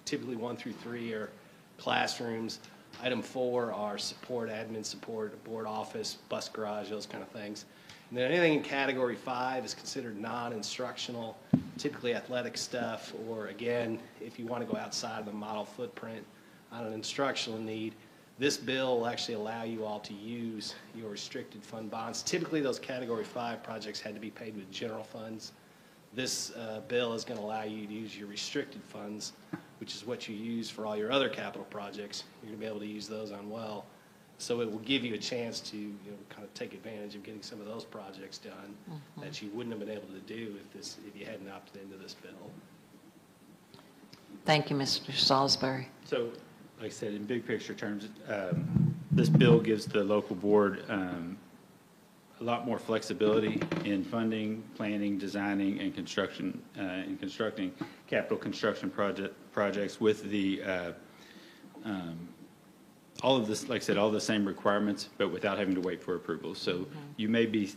Typically 1 through 3 are classrooms. Item 4 are support, admin support, board office, bus garage, those kind of things. And then anything in category 5 is considered non-instructional, typically athletic stuff, or again, if you want to go outside of the model footprint on an instructional need. This bill will actually allow you all to use your restricted fund bonds. Typically, those Category 5 projects had to be paid with general funds. This bill is going to allow you to use your restricted funds, which is what you use for all your other capital projects. You're going to be able to use those on well. So it will give you a chance to kind of take advantage of getting some of those projects done that you wouldn't have been able to do if you hadn't opted into this bill. Thank you, Mr. Salisbury. So, like I said, in big picture terms, this bill gives the local board a lot more flexibility in funding, planning, designing, and construction, and constructing capital construction projects with the all of this, like I said, all the same requirements, but without having to wait for approval. So you may be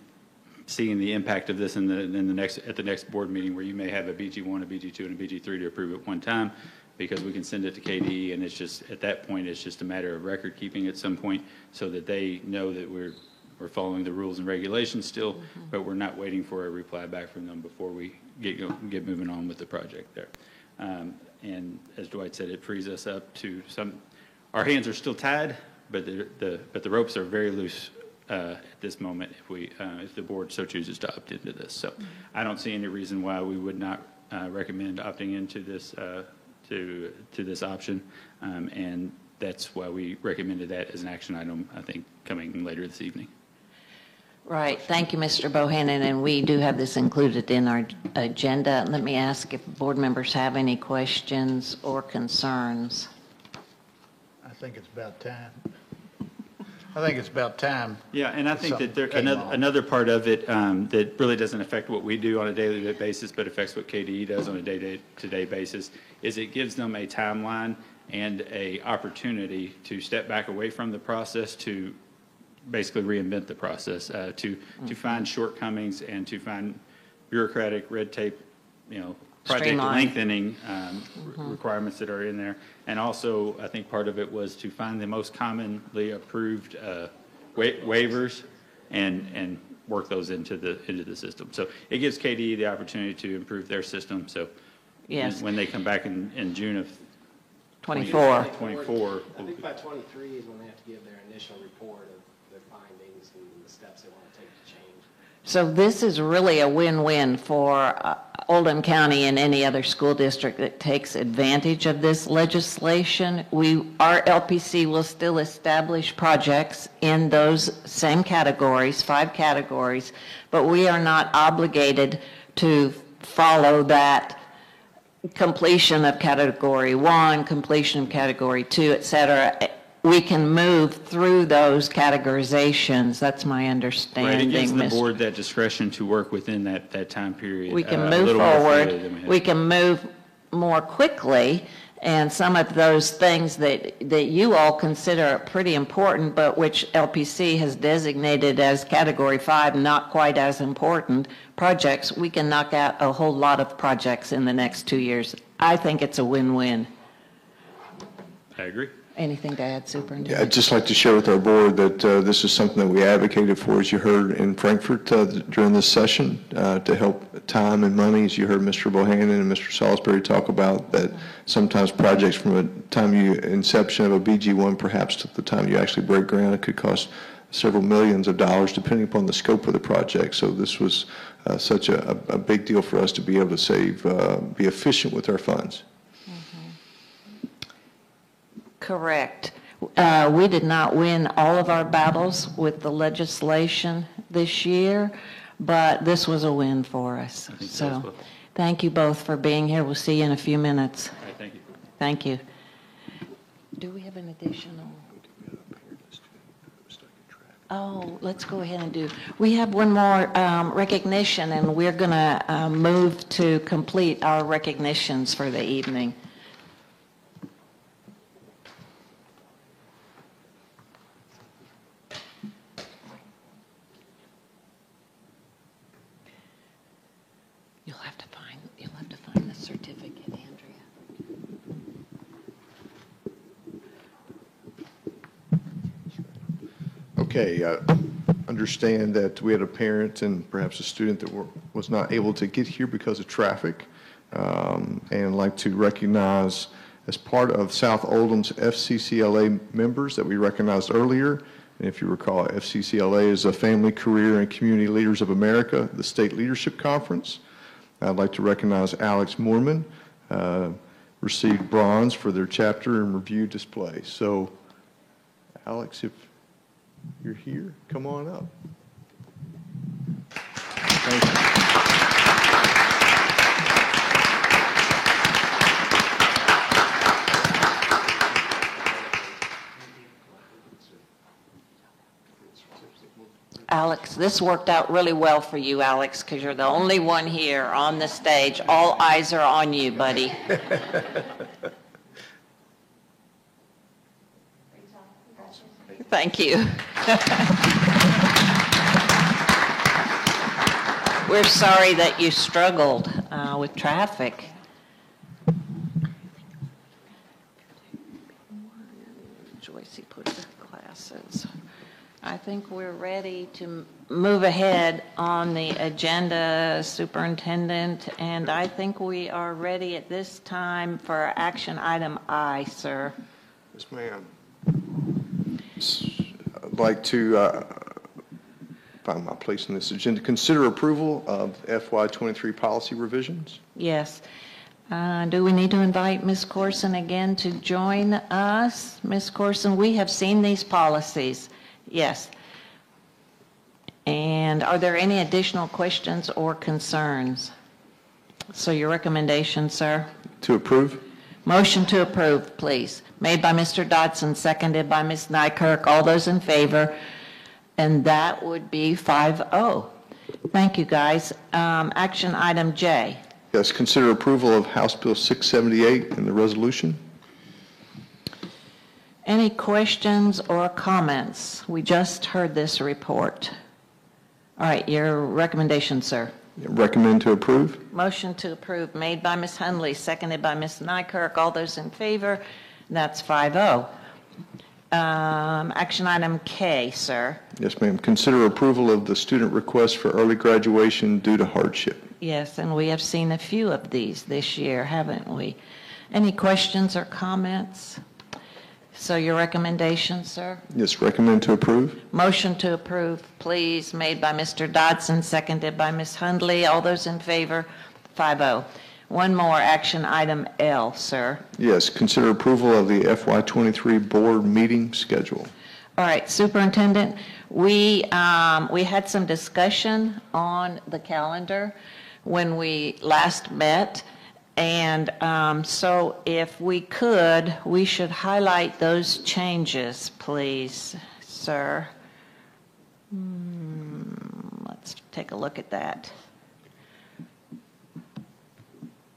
seeing the impact of this at the next board meeting, where you may have a BG1, a BG2, and a BG3 to approve at one time, because we can send it to KDE, and it's just, at that point, it's just a matter of record keeping at some point, so that they know that we're following the rules and regulations still, but we're not waiting for a reply back from them before we get moving on with the project there. And as Dwight said, it frees us up to our hands are still tied, but the ropes are very loose at this moment if the board so chooses to opt into this. So I don't see any reason why we would not recommend opting into this to this option, and that's why we recommended that as an action item, I think, coming later this evening. Right. Thank you, Mr. Bohannon, and we do have this included in our agenda. Let me ask if board members have any questions or concerns. I think it's about time. I think it's about time. Yeah, and I think that another part of it that really doesn't affect what we do on a daily basis, but affects what KDE does on a day-to-day basis, is it gives them a timeline and a opportunity to step back away from the process, to basically reinvent the process, to find shortcomings and to find bureaucratic red tape, project lengthening requirements that are in there. And also, I think part of it was to find the most commonly approved waivers and work those into the system. So it gives KDE the opportunity to improve their system. So yes, when they come back in June of 24. I think by 23 is when they have to give their initial report of their findings and the steps they want to take to change. So this is really a win-win for Oldham County and any other school district that takes advantage of this legislation. Our LPC will still establish projects in those same categories, 5 categories, but we are not obligated to follow that completion of category 1, completion of category 2, et cetera. We can move through those categorizations. That's my understanding. Right, it gives the board that discretion to work within that time period. We can move forward. We can move more quickly, and some of those things that you all consider pretty important, but which LPC has designated as category 5, not quite as important projects, we can knock out a whole lot of projects in the next 2 years. I think it's a win-win. I agree. Anything to add, Superintendent? Yeah, I'd just like to share with our board that this is something that we advocated for, as you heard in Frankfurt during this session, to help time and money, as you heard Mr. Bohannon and Mr. Salisbury talk about, that sometimes projects from a time inception of a BG1 perhaps to the time you actually break ground, it could cost several millions of dollars depending upon the scope of the project. So this was such a big deal for us to be able to save, be efficient with our funds. Correct. We did not win all of our battles with the legislation this year, but this was a win for us. So thank you both for being here. We'll see you in a few minutes. All right, thank you. Thank you. Do we have an additional? Oh, let's go ahead and do. We have one more recognition, and we're going to move to complete our recognitions for the evening. You'll have to find the certificate, Andrea. Okay, understand that we had a parent and perhaps a student that was not able to get here because of traffic, and I'd like to recognize, as part of South Oldham's FCCLA members that we recognized earlier. And if you recall, FCCLA is a Family, Career, and Community Leaders of America, the State Leadership Conference. I'd like to recognize Alex Moorman, received bronze for their chapter and review display. So, Alex, if you're here, come on up. Thank you. Alex, this worked out really well for you, Alex, because you're the only one here on the stage. All eyes are on you, buddy. Thank you. We're sorry that you struggled with traffic. Joyce put the classes. I think we're ready to move ahead on the agenda, Superintendent, and I think we are ready at this time for action item I, sir. Yes, ma'am. I'd like to find my place on this agenda. Consider approval of FY23 policy revisions. Yes. Do we need to invite Ms. Corson again to join us? Ms. Corson, we have seen these policies. Yes. And are there any additional questions or concerns? So your recommendation, sir? To approve. Motion to approve, please. Made by Mr. Dodson, seconded by Ms. Nykirk. All those in favor? And that would be 5-0. Thank you, guys. Action item J. Yes, consider approval of House Bill 678 and the resolution. Any questions or comments? We just heard this report. All right, your recommendation, sir. Recommend to approve. Motion to approve made by Ms. Hundley, seconded by Ms. Nykirk. All those in favor? That's 5-0. Action item K, sir. Yes, ma'am. Consider approval of the student request for early graduation due to hardship. Yes, and we have seen a few of these this year, haven't we? Any questions or comments? So your recommendation, sir? Yes, recommend to approve. Motion to approve, please, made by Mr. Dodson, seconded by Ms. Hundley. All those in favor? 5-0. One more, action item L, sir. Yes, consider approval of the FY23 board meeting schedule. All right, Superintendent, we had some discussion on the calendar when we last met, and so if we could, we should highlight those changes, please, sir. Let's take a look at that.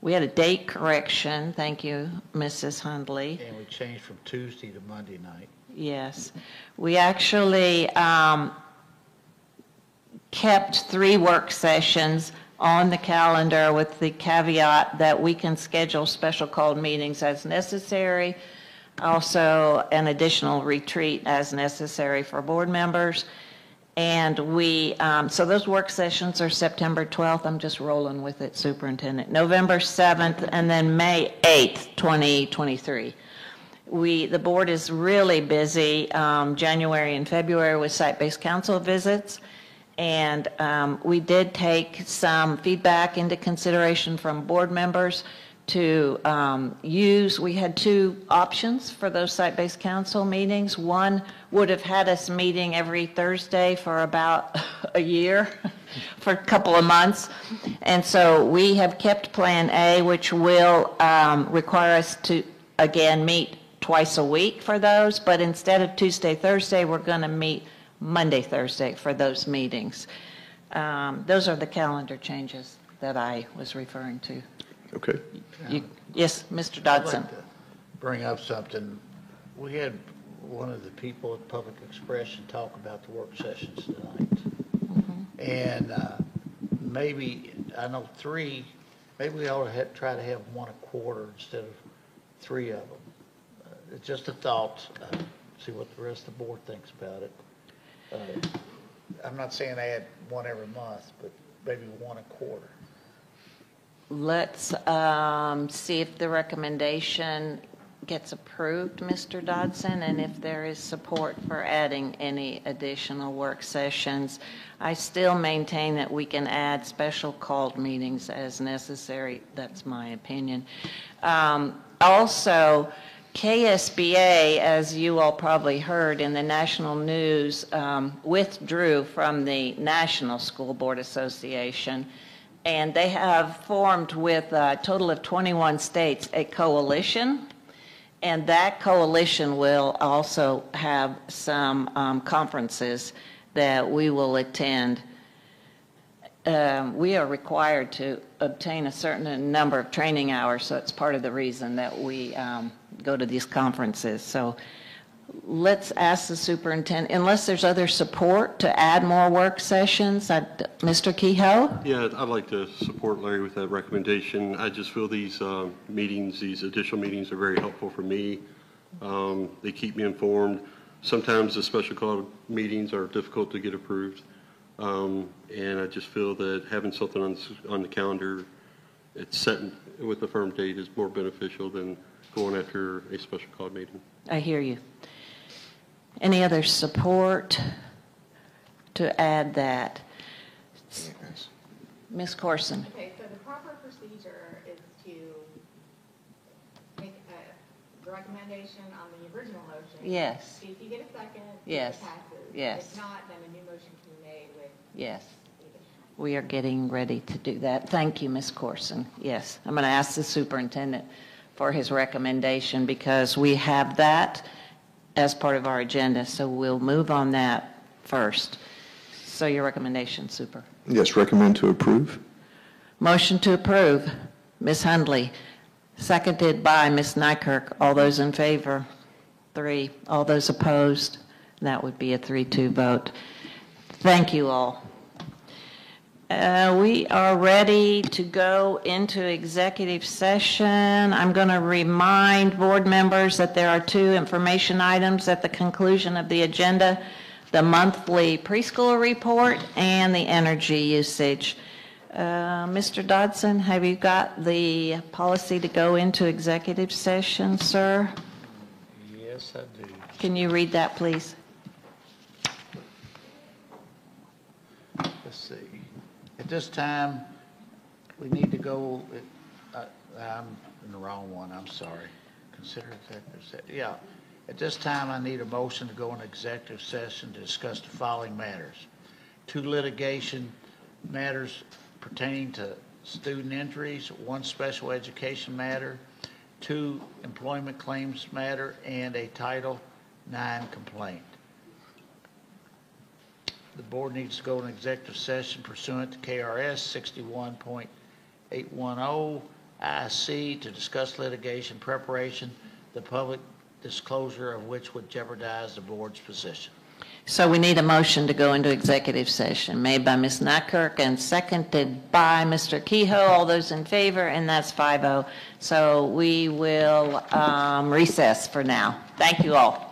We had a date correction. Thank you, Mrs. Hundley. And we changed from Tuesday to Monday night. Yes. We actually kept 3 work sessions on the calendar with the caveat that we can schedule special called meetings as necessary, also an additional retreat as necessary for board members. And we, so those work sessions are September 12th. I'm just rolling with it, Superintendent. November 7th, and then May 8th, 2023. The board is really busy January and February with site-based council visits. And we did take some feedback into consideration from board members to use. We had 2 options for those site-based council meetings. One would have had us meeting every Thursday for about a year, for a couple of months. And so we have kept Plan A, which will require us to, again, meet twice a week for those. But instead of Tuesday, Thursday, we're going to meet Monday, Thursday for those meetings. Those are the calendar changes that I was referring to. Okay. Yes, Mr. Dodson. I'd like to bring up something. We had one of the people at Public Expression talk about the work sessions tonight. And maybe, I know 3, maybe we ought to try to have 1 a quarter instead of 3 of them. It's just a thought. See what the rest of the board thinks about it. I'm not saying add 1 every month, but maybe 1 a quarter. Let's see if the recommendation gets approved, Mr. Dodson, and if there is support for adding any additional work sessions. I still maintain that we can add special called meetings as necessary. That's my opinion. Also, KSBA, as you all probably heard in the national news, withdrew from the National School Board Association, and they have formed with a total of 21 states a coalition, and that coalition will also have some conferences that we will attend. We are required to obtain a certain number of training hours, so it's part of the reason that we go to these conferences. So let's ask the superintendent, unless there's other support, to add more work sessions. Mr. Kehoe? Yeah, I'd like to support Larry with that recommendation. I just feel these meetings, these additional meetings are very helpful for me. They keep me informed. Sometimes the special call meetings are difficult to get approved. And I just feel that having something on the calendar, it's set with a firm date, is more beneficial than going after a special call meeting. I hear you. Any other support to add that? Ms. Corson? Okay, so the proper procedure is to make a recommendation on the original motion. Yes. See if you get a second. Yes. If it passes. Yes. If not, then a new motion can be made with. Yes. We are getting ready to do that. Thank you, Ms. Corson. Yes, I'm going to ask the superintendent for his recommendation because we have that as part of our agenda, so we'll move on that first. So your recommendation, Super. Yes, recommend to approve. Motion to approve, Ms. Hundley, seconded by Ms. Nykirk. All those in favor? 3. All those opposed? That would be a 3-2 vote. Thank you all. We are ready to go into executive session. I'm going to remind board members that there are 2 information items at the conclusion of the agenda: the monthly preschool report and the energy usage. Mr. Dodson, have you got the policy to go into executive session, sir? Yes, I do. Can you read that, please? Let's see. At this time, we need to go, I'm in the wrong one, I'm sorry. Consider executive session. Yeah. At this time, I need a motion to go into executive session to discuss the following matters: 2 litigation matters pertaining to student injuries, 1 special education matter, 2 employment claims matter, and a Title IX complaint. The board needs to go into executive session pursuant to KRS 61.810 IC to discuss litigation preparation, the public disclosure of which would jeopardize the board's position. So we need a motion to go into executive session, made by Ms. Nykirk and seconded by Mr. Kehoe. All those in favor, and that's 5-0. So we will recess for now. Thank you all.